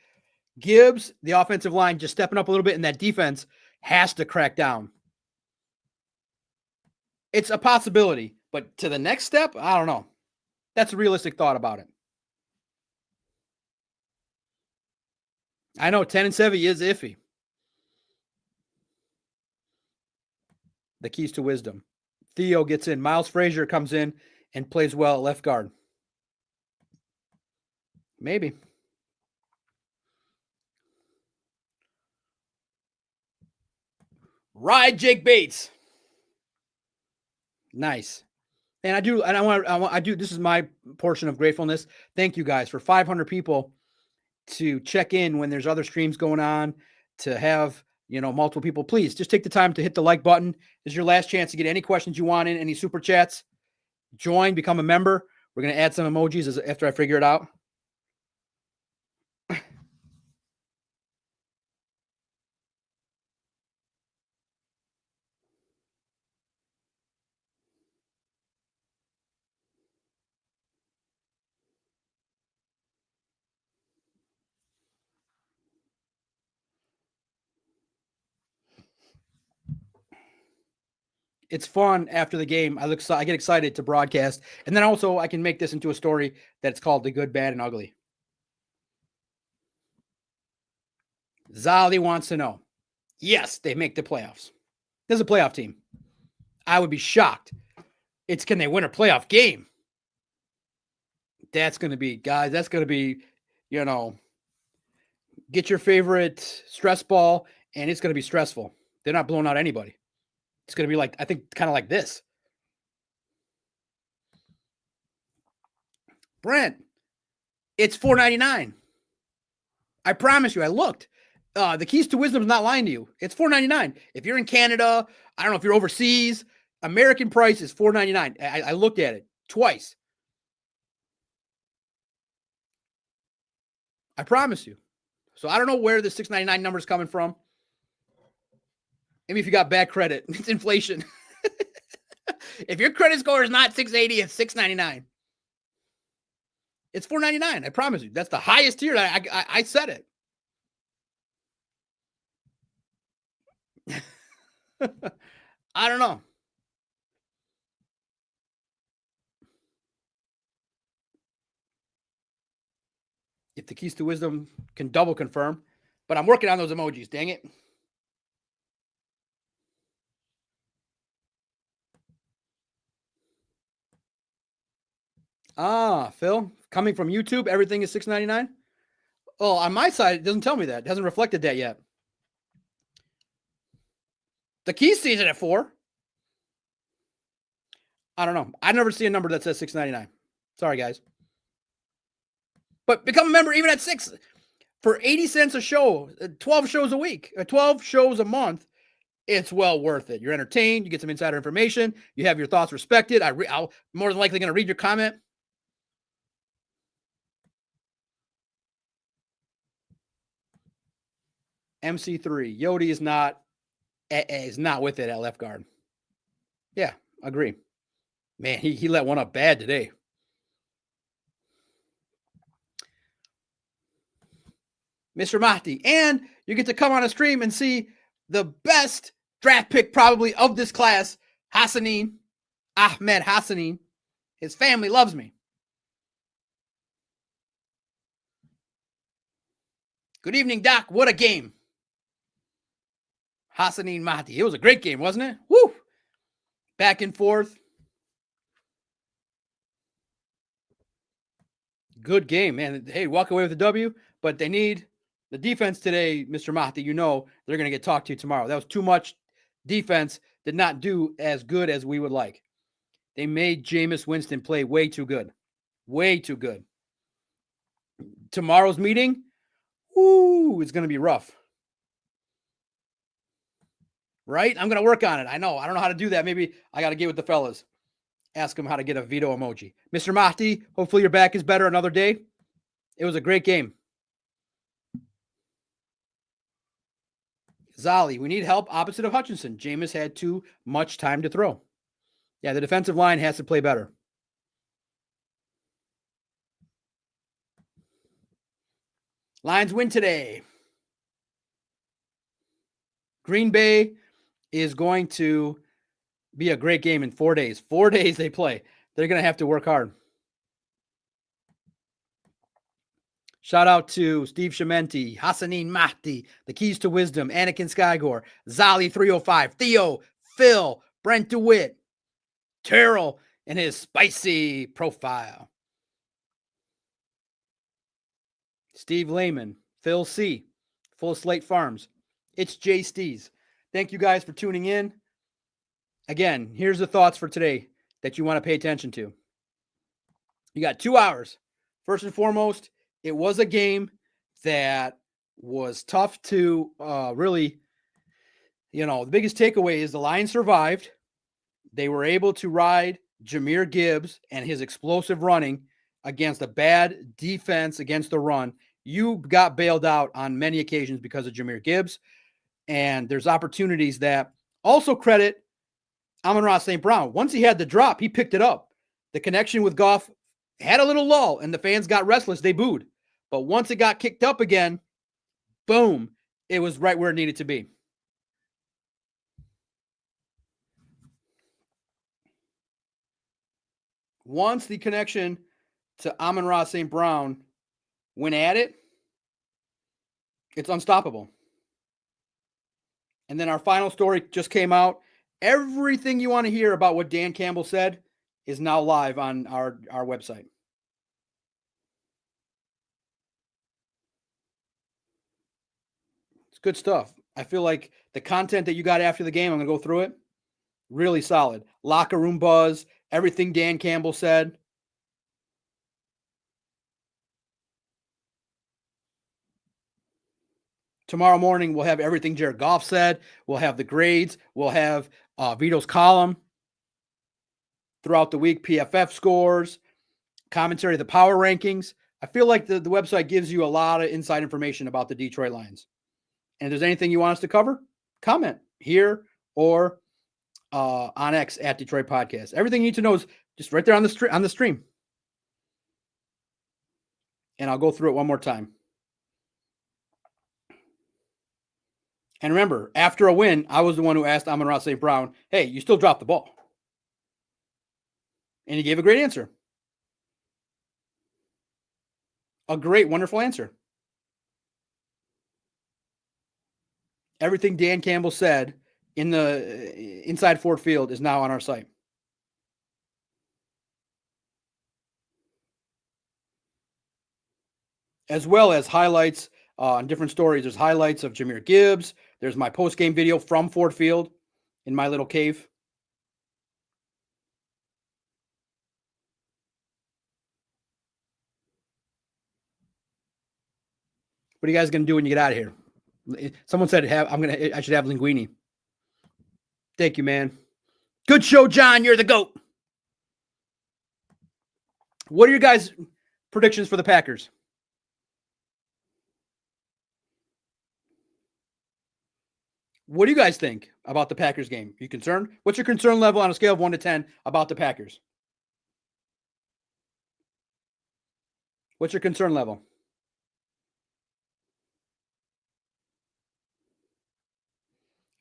Speaker 1: Gibbs, the offensive line, just stepping up a little bit, and that defense has to crack down. It's a possibility, but to the next step, I don't know. That's a realistic thought about it. I know 10-7 is iffy. The keys to wisdom. Theo gets in. Miles Frazier comes in and plays well at left guard. Maybe. Ride Jake Bates. Nice. And I do, this is my portion of gratefulness. Thank you guys for 500 people to check in when there's other streams going on, to have, multiple people. Please just take the time to hit the like button. This is your last chance to get any questions you want in, any super chats. Join, become a member. We're going to add some emojis after I figure it out. It's fun after the game. I get excited to broadcast. And then also I can make this into a story that's called The Good, Bad, and Ugly. Zali wants to know. Yes, they make the playoffs. There's a playoff team. I would be shocked. It's can they win a playoff game? That's going to be, guys, that's going to be, get your favorite stress ball, and it's going to be stressful. They're not blowing out anybody. It's going to be like, I think, kind of like this. Brent, it's $4.99. I promise you, I looked. The keys to wisdom is not lying to you. It's $4.99. If you're in Canada, I don't know if you're overseas, American price is $4.99. I looked at it twice. I promise you. So I don't know where the $6.99 number is coming from. Maybe if you got bad credit, it's inflation. If your credit score is not 680, it's $6.99. It's $4.99. I promise you. That's the highest tier. I said it. I don't know. If the keys to wisdom can double confirm, but I'm working on those emojis. Dang it. Phil, coming from YouTube, everything is $6.99. Oh, on my side, it doesn't tell me that. It hasn't reflected that yet. The keys sees it at $4. I don't know. I never see a number that says $6.99. Sorry, guys. But become a member even at $6 for 80 cents a show, 12 shows a week, 12 shows a month. It's well worth it. You're entertained. You get some insider information. You have your thoughts respected. I'll more than likely going to read your comment. MC3. Yodi is not with it at left guard. Yeah, agree. Man, he let one up bad today. Mr. Mahdi. And you get to come on a stream and see the best draft pick probably of this class, Ahmed Hassanin. His family loves me. Good evening, Doc. What a game. Hassanin Mahdi. It was a great game, wasn't it? Woo! Back and forth. Good game, man. Hey, walk away with a W, but they need the defense today, Mr. Mahdi. You know they're going to get talked to tomorrow. That was too much defense. Did not do as good as we would like. They made Jameis Winston play way too good. Way too good. Tomorrow's meeting, it's going to be rough. Right? I'm going to work on it. I know. I don't know how to do that. Maybe I got to get with the fellas. Ask them how to get a veto emoji. Mr. Mahdi, hopefully your back is better another day. It was a great game. Zali, we need help opposite of Hutchinson. Jameis had too much time to throw. Yeah, the defensive line has to play better. Lions win today. Green Bay is going to be a great game in 4 days. 4 days they play. They're going to have to work hard. Shout out to Steve Shimenti, Hassanin Mahdi, The Keys to Wisdom, Anakin Skygore, Zali 305, Theo, Phil, Brent DeWitt, Terrell, and his spicy profile. Steve Lehman, Phil C., Full Slate Farms. It's Jay Stees. Thank you guys for tuning in. Again, here's the thoughts for today that you want to pay attention to. You got 2 hours. First and foremost, it was a game that was tough to really, the biggest takeaway is the Lions survived. They were able to ride Jahmyr Gibbs and his explosive running against a bad defense against the run. You got bailed out on many occasions because of Jahmyr Gibbs. And there's opportunities that also credit Amon-Ra St. Brown. Once he had the drop, he picked it up. The connection with Goff had a little lull, and the fans got restless. They booed. But once it got kicked up again, boom, it was right where it needed to be. Once the connection to Amon-Ra St. Brown went at it, it's unstoppable. And then our final story just came out. Everything you want to hear about what Dan Campbell said is now live on our website. It's good stuff. I feel like the content that you got after the game, I'm going to go through it. Really solid. Locker room buzz, everything Dan Campbell said. Tomorrow morning, we'll have everything Jared Goff said. We'll have the grades. We'll have Vito's column. Throughout the week, PFF scores, commentary, the power rankings. I feel like the website gives you a lot of inside information about the Detroit Lions. And if there's anything you want us to cover, comment here or on X at Detroit Podcast. Everything you need to know is just right there on the stream. And I'll go through it one more time. And remember, after a win, I was the one who asked Amon-Ra St. Brown, hey, you still dropped the ball. And he gave a great answer. A great, wonderful answer. Everything Dan Campbell said in the inside Ford Field is now on our site. As well as highlights on different stories. There's highlights of Jahmyr Gibbs. There's my post-game video from Ford Field in my little cave. What are you guys going to do when you get out of here? Someone said I should have linguine. Thank you, man. Good show, John. You're the GOAT. What are your guys' predictions for the Packers? What do you guys think about the Packers game? You concerned? What's your concern level on a scale of 1 to 10 about the Packers? What's your concern level?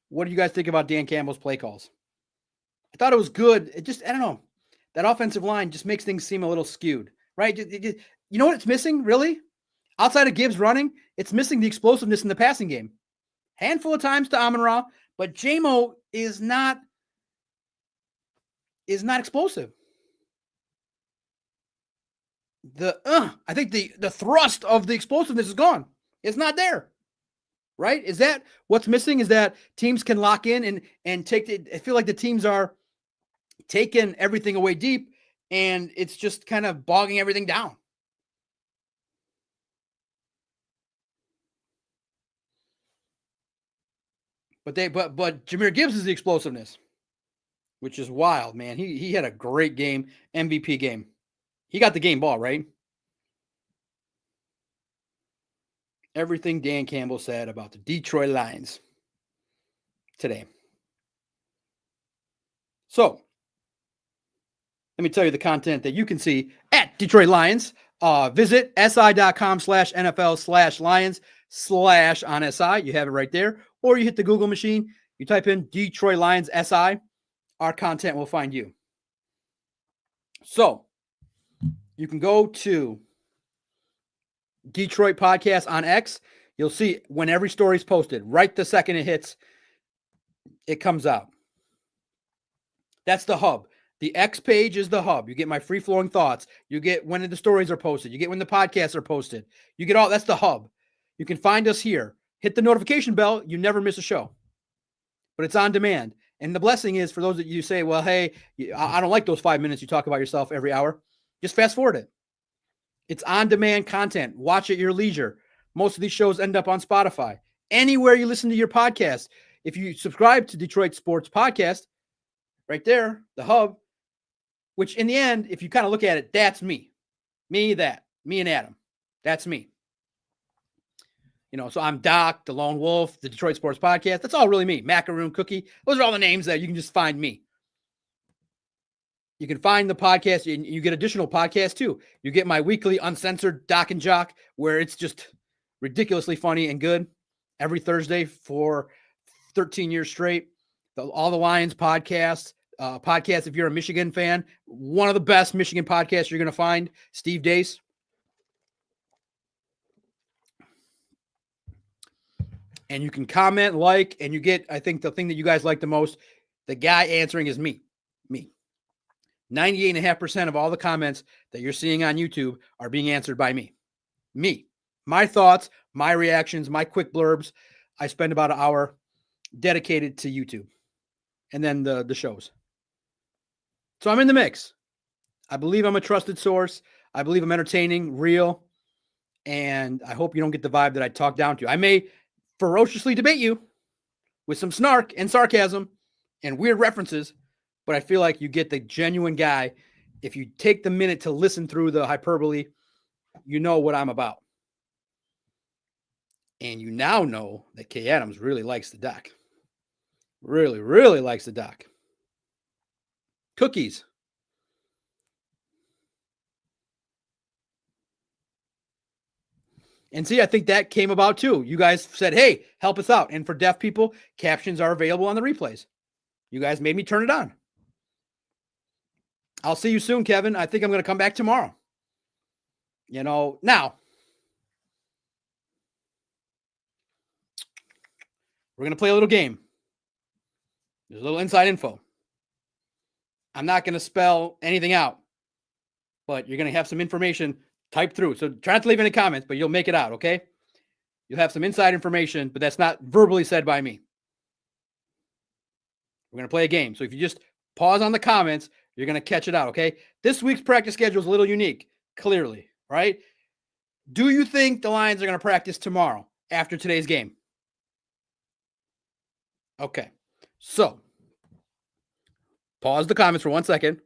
Speaker 1: What do you guys think about Dan Campbell's play calls? I thought it was good. It just, I don't know. That offensive line just makes things seem a little skewed, right? You know what it's missing, really? Outside of Gibbs running, it's missing the explosiveness in the passing game. Handful of times to Amon-Ra, but J-Mo is not explosive. I think the thrust of the explosiveness is gone. It's not there. Right? Is that what's missing? Is that teams can lock in and take it? I feel like the teams are taking everything away deep, and it's just kind of bogging everything down. But Jahmyr Gibbs is the explosiveness, which is wild, man. He had a great game, MVP game. He got the game ball, right? Everything Dan Campbell said about the Detroit Lions today. So, let me tell you the content that you can see at Detroit Lions. Visit si.com/NFL/Lions/ on SI. You have it right there. Or you hit the Google machine. You type in Detroit Lions SI. Our content will find you. So, you can go to Detroit Podcast on X. You'll see when every story is posted. Right the second it hits, it comes out. That's the hub. The X page is the hub. You get my free-flowing thoughts. You get when the stories are posted. You get when the podcasts are posted. You get all, that's the hub. You can find us here. Hit the notification bell. You never miss a show. But it's on demand. And the blessing is for those that you say, well, hey, I don't like those 5 minutes you talk about yourself every hour. Just fast forward it. It's on-demand content. Watch at your leisure. Most of these shows end up on Spotify. Anywhere you listen to your podcast. If you subscribe to Detroit Sports Podcast, right there, the hub, which in the end, if you kind of look at it, that's me. Me and Adam. That's me. You know, so I'm Doc, the Lone Wolf, the Detroit Sports Podcast. That's all really me. Macaroon Cookie. Those are all the names that you can just find me. You can find the podcast, and you get additional podcasts too. You get my weekly uncensored Doc and Jock, where it's just ridiculously funny and good every Thursday for 13 years straight. All the Lions podcasts. Podcast, if you're a Michigan fan, one of the best Michigan podcasts you're going to find, Steve Dace. And you can comment, like, and you get, I think the thing that you guys like the most, the guy answering is me. 98.5% of all the comments that you're seeing on YouTube are being answered by me. My thoughts, my reactions, my quick blurbs. I spend about an hour dedicated to YouTube and then the shows. So I'm in the mix. I believe I'm a trusted source. I believe I'm entertaining, real, and I hope you don't get the vibe that I talk down to. I may ferociously debate you with some snark and sarcasm and weird references, but I feel like you get the genuine guy. If you take the minute to listen through the hyperbole, you know what I'm about. And you now know that Kay Adams really likes the doc. Really, really likes the doc. Cookies. And see, I think that came about too. You guys said, hey, help us out. And for deaf people, captions are available on the replays. You guys made me turn it on. I'll see you soon, Kevin. I think I'm going to come back tomorrow. You know, now, we're going to play a little game. There's a little inside info. I'm not going to spell anything out, but you're going to have some information typed through. So try not to leave any comments, but you'll make it out, okay? You'll have some inside information, but that's not verbally said by me. We're going to play a game. So if you just pause on the comments, you're going to catch it out, okay? This week's practice schedule is a little unique, clearly, right? Do you think the Lions are going to practice tomorrow after today's game? Okay. So, pause the comments for 1 second.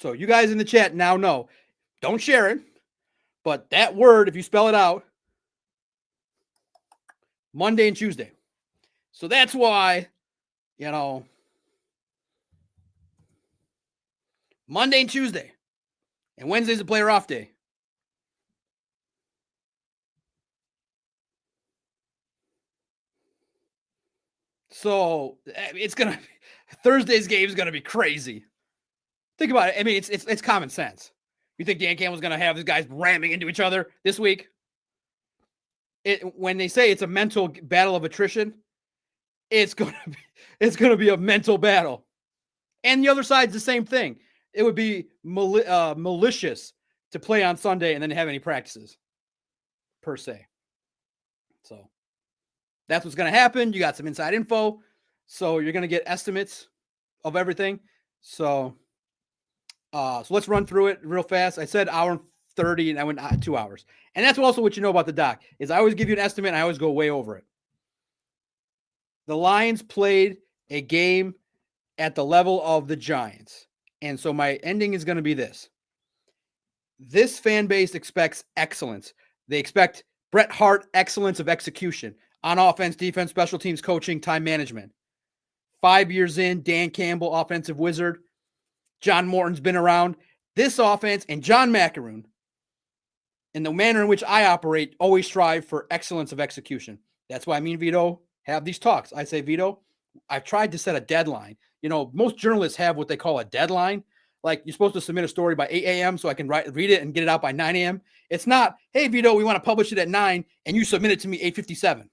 Speaker 1: So you guys in the chat now know. Don't share it. But that word, if you spell it out, Monday and Tuesday. So that's why, Monday and Tuesday. And Wednesday's a player off day. So Thursday's game is going to be crazy. Think about it. I mean, it's common sense. You think Dan Campbell's going to have these guys ramming into each other this week? When they say it's a mental battle of attrition, it's going to be a mental battle. And the other side's the same thing. It would be malicious to play on Sunday and then have any practices, per se. So that's what's going to happen. You got some inside info. So you're going to get estimates of everything. So let's run through it real fast. I said hour and 30 and I went 2 hours. And that's also what you know about the doc is I always give you an estimate and I always go way over it. The Lions played a game at the level of the Giants. And so my ending is going to be this. This fan base expects excellence. They expect Bret Hart excellence of execution on offense, defense, special teams, coaching, time management. 5 years in, Dan Campbell, offensive wizard. John Morton's been around. This offense and John McElroon, in the manner in which I operate, always strive for excellence of execution. That's why me and Veto have these talks. I say, Veto, I've tried to set a deadline. Most journalists have what they call a deadline. Like you're supposed to submit a story by 8 a.m. so I can read it and get it out by 9 a.m. It's not, hey, Veto, we want to publish it at 9 and you submit it to me 8:57.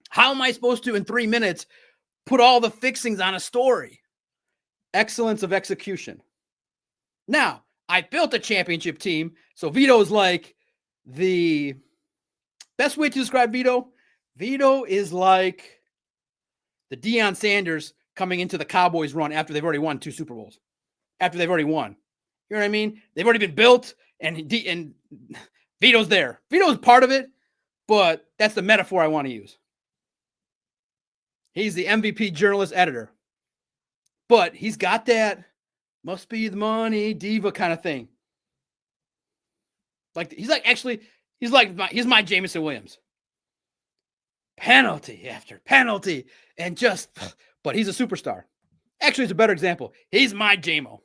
Speaker 1: How am I supposed to, in 3 minutes, put all the fixings on a story? Excellence of execution. Now, I built a championship team, so Vito's like the best way to describe Veto. Veto is like the Deion Sanders coming into the Cowboys run after they've already won 2 Super Bowls. After they've already won. You know what I mean? They've already been built, and Vito's there. Vito's part of it, but that's the metaphor I want to use. He's the MVP journalist editor. But he's got that must be the money diva kind of thing. Like he's my Jameson Williams. Penalty after penalty and but he's a superstar. Actually, it's a better example. He's my JMO.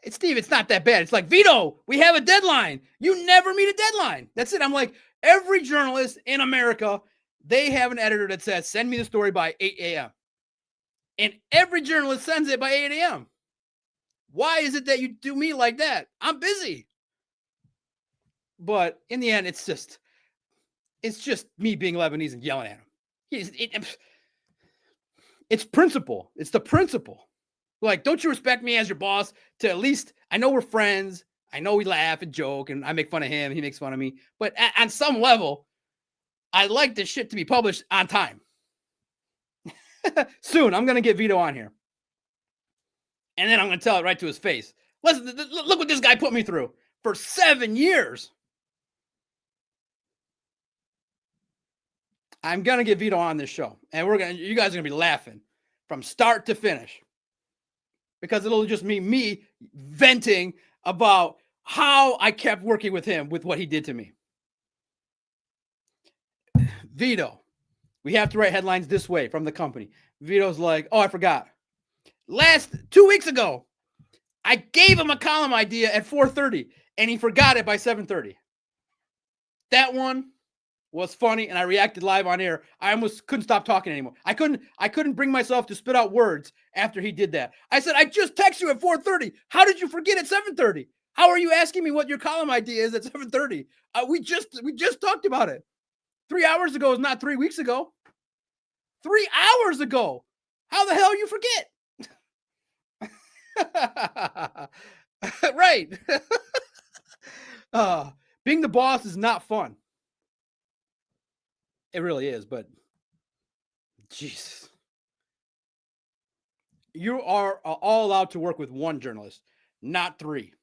Speaker 1: Steve, it's not that bad. It's like, Veto, we have a deadline. You never meet a deadline. That's it. I'm like, every journalist in America, they have an editor that says, send me the story by 8 a.m. And every journalist sends it by 8 a.m. Why is it that you do me like that? I'm busy. But in the end, it's just me being Lebanese and yelling at him. It's principle. It's the principle. Like, don't you respect me as your boss to at least, I know we're friends. I know we laugh and joke and I make fun of him. He makes fun of me. But on some level, I like this shit to be published on time. Soon, I'm going to get Veto on here. And then I'm going to tell it right to his face. Listen, look what this guy put me through for 7 years. I'm going to get Veto on this show. And you guys are going to be laughing from start to finish. Because it'll just be me venting about how I kept working with him with what he did to me. Veto, we have to write headlines this way from the company. Vito's like, oh, I forgot. 2 weeks ago, I gave him a column idea at 4:30, and he forgot it by 7:30. That one was funny, and I reacted live on air. I almost couldn't stop talking anymore. I couldn't bring myself to spit out words after he did that. I said, I just texted you at 4:30. How did you forget at 7:30? How are you asking me what your column idea is at 7:30? We just talked about it. 3 hours ago is not 3 weeks ago. 3 hours ago. How the hell you forget? Right. Being the boss is not fun. It really is, but jeez. You are all allowed to work with one journalist, not 3.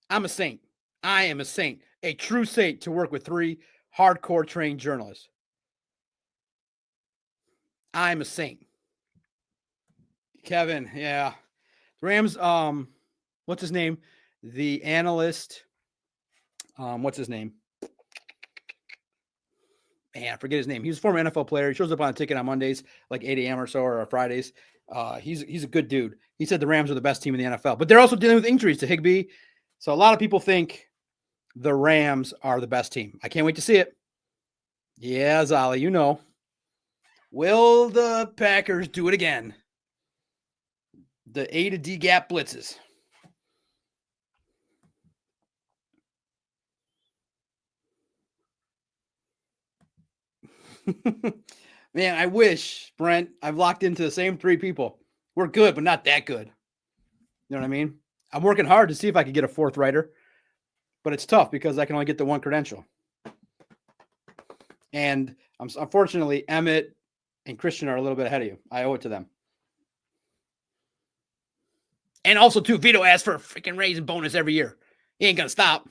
Speaker 1: I'm a saint. I am a saint, a true saint to work with 3 hardcore trained journalists. I'm a saint. Kevin, yeah. Rams, what's his name? The analyst, what's his name? Man, I forget his name. He's a former NFL player. He shows up on a ticket on Mondays, like 8 a.m. or so, or Fridays. He's a good dude. He said the Rams are the best team in the NFL, but they're also dealing with injuries to Higbee. So a lot of people think the Rams are the best team. I can't wait to see it. Yeah, Zolly, you know. Will the Packers do it again? The A to D gap blitzes. Man, I wish, Brent, I've locked into the same 3 people. We're good, but not that good. You know what I mean? I'm working hard to see if I could get a 4th writer, but it's tough because I can only get the 1 credential. And unfortunately, Emmett and Christian are a little bit ahead of you. I owe it to them. And also, too, Veto asks for a freaking raise and bonus every year. He ain't going to stop.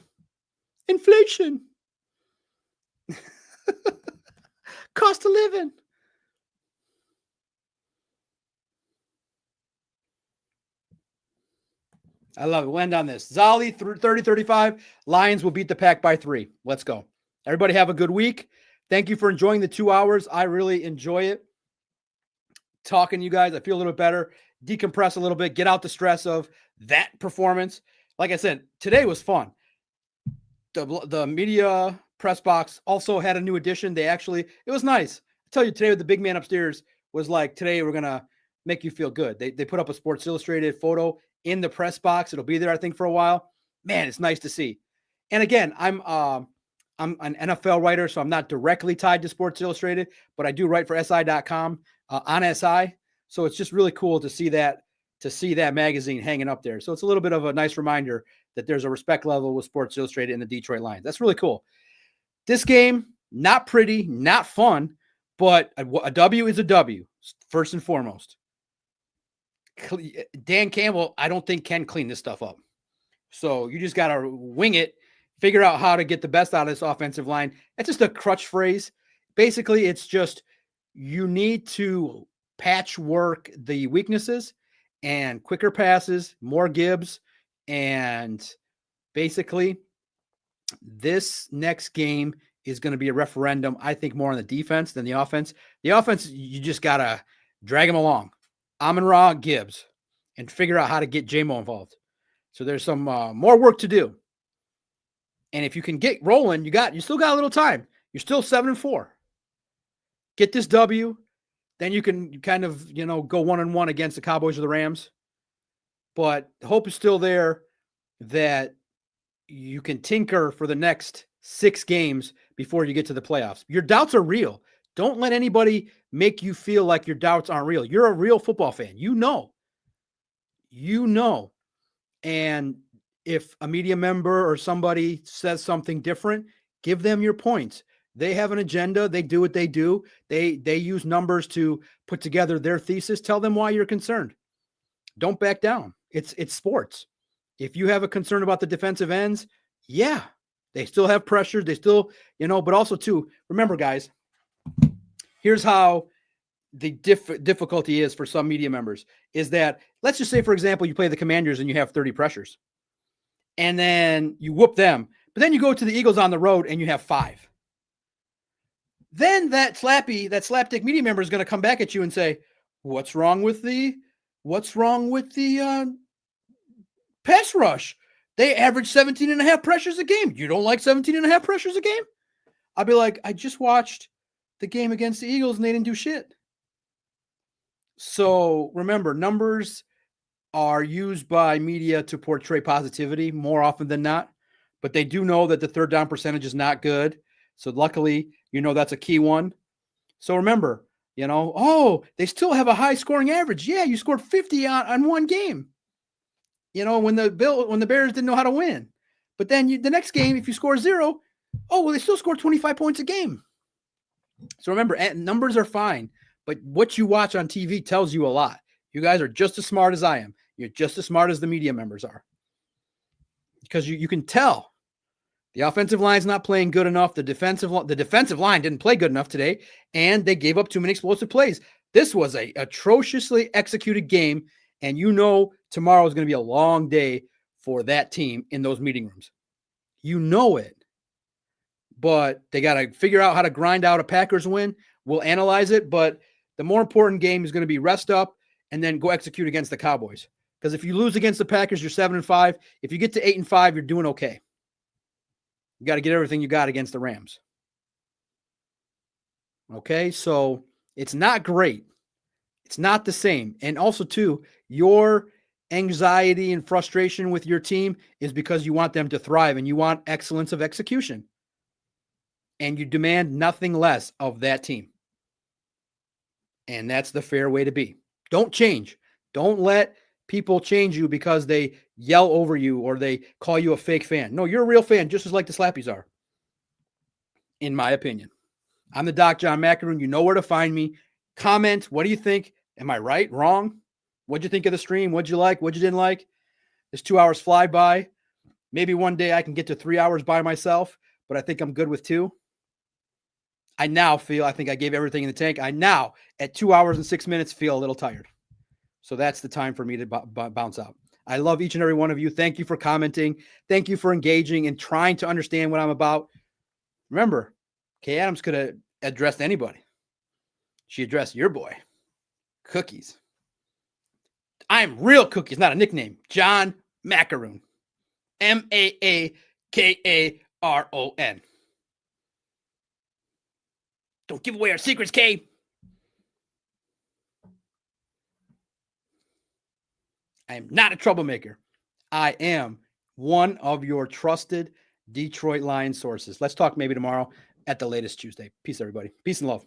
Speaker 1: Inflation. Cost of living. I love it. We'll end on this. Zolly, 30-35. Lions will beat the Pack by 3. Let's go. Everybody have a good week. Thank you for enjoying the 2 hours. I really enjoy it. Talking to you guys. I feel a little better. Decompress a little bit. Get out the stress of that performance. Like I said, today was fun. The media press box also had a new addition. It was nice. I tell you, today with the big man upstairs was like, today we're going to make you feel good. They put up a Sports Illustrated photo in the press box. It'll be there, I think, for a while. Man, it's nice to see. And again, I'm an NFL writer, so I'm not directly tied to Sports Illustrated, but I do write for SI.com on SI. So it's just really cool to see that magazine hanging up there. So it's a little bit of a nice reminder that there's a respect level with Sports Illustrated and the Detroit Lions. That's really cool. This game, not pretty, not fun, but a W is a W, first and foremost. Dan Campbell, I don't think can clean this stuff up. So you just got to wing it, figure out how to get the best out of this offensive line. That's just a crutch phrase. Basically, it's just you need to patchwork the weaknesses and quicker passes, more Gibbs, and basically this next game is going to be a referendum, I think, more on the defense than the offense. The offense, you just got to drag them along. Amon-Ra, Gibbs, and figure out how to get J-Mo involved. So there's some more work to do. And if you can get rolling, you still got a little time. You're still 7-4. Get this W. Then you can kind of, go 1-1 against the Cowboys or the Rams. But the hope is still there that you can tinker for the next 6 games before you get to the playoffs. Your doubts are real. Don't let anybody make you feel like your doubts aren't real. You're a real football fan. You know. And if a media member or somebody says something different, give them your points. They have an agenda. They do what they do. They use numbers to put together their thesis. Tell them why you're concerned. Don't back down. It's sports. If you have a concern about the defensive ends, yeah, they still have pressure. They still, but also too, remember guys, here's how the difficulty is for some media members is that, let's just say, for example, you play the Commanders and you have 30 pressures and then you whoop them, but then you go to the Eagles on the road and you have 5. Then that slapdick media member is going to come back at you and say, what's wrong with the pass rush? They average 17.5 pressures a game. You don't like 17.5 pressures a game? I'll be like, I just watched the game against the Eagles and they didn't do shit. So remember, numbers are used by media to portray positivity more often than not, but they do know that the third down percentage is not good. So luckily, that's a key one. So remember, they still have a high scoring average. Yeah, you scored 50 on one game. When the Bears didn't know how to win. But then the next game, if you score 0, they still score 25 points a game. So remember, numbers are fine, but what you watch on TV tells you a lot. You guys are just as smart as I am. You're just as smart as the media members are. Because you can tell the offensive line's not playing good enough. The defensive line didn't play good enough today, and they gave up too many explosive plays. This was a atrociously executed game, and you know tomorrow is going to be a long day for that team in those meeting rooms. You know it. But they got to figure out how to grind out a Packers win. We'll analyze it, but the more important game is going to be rest up and then go execute against the Cowboys. Because if you lose against the Packers, you're 7-5. If you get to 8-5, you're doing okay. You got to get everything you got against the Rams. Okay, so it's not great. It's not the same. And also, too, your anxiety and frustration with your team is because you want them to thrive and you want excellence of execution. And you demand nothing less of that team. And that's the fair way to be. Don't change. Don't let people change you because they yell over you or they call you a fake fan. No, you're a real fan, just as like the Slappies are, in my opinion. I'm the Doc John Macaroon. You know where to find me. Comment. What do you think? Am I right? Wrong? What'd you think of the stream? What'd you like? What'd you didn't like? This 2 hours fly by. Maybe one day I can get to 3 hours by myself, but I think I'm good with 2. I now feel, I think I gave everything in the tank. I now, at 2 hours and 6 minutes, feel a little tired. So that's the time for me to bounce out. I love each and every one of you. Thank you for commenting. Thank you for engaging and trying to understand what I'm about. Remember, Kay Adams could have addressed anybody. She addressed your boy, Cookies. I'm real Cookies, not a nickname. John Macaroon. Maakaron. Don't give away our secrets, Kay. I am not a troublemaker. I am one of your trusted Detroit Lions sources. Let's talk maybe tomorrow, at the latest Tuesday. Peace, everybody. Peace and love.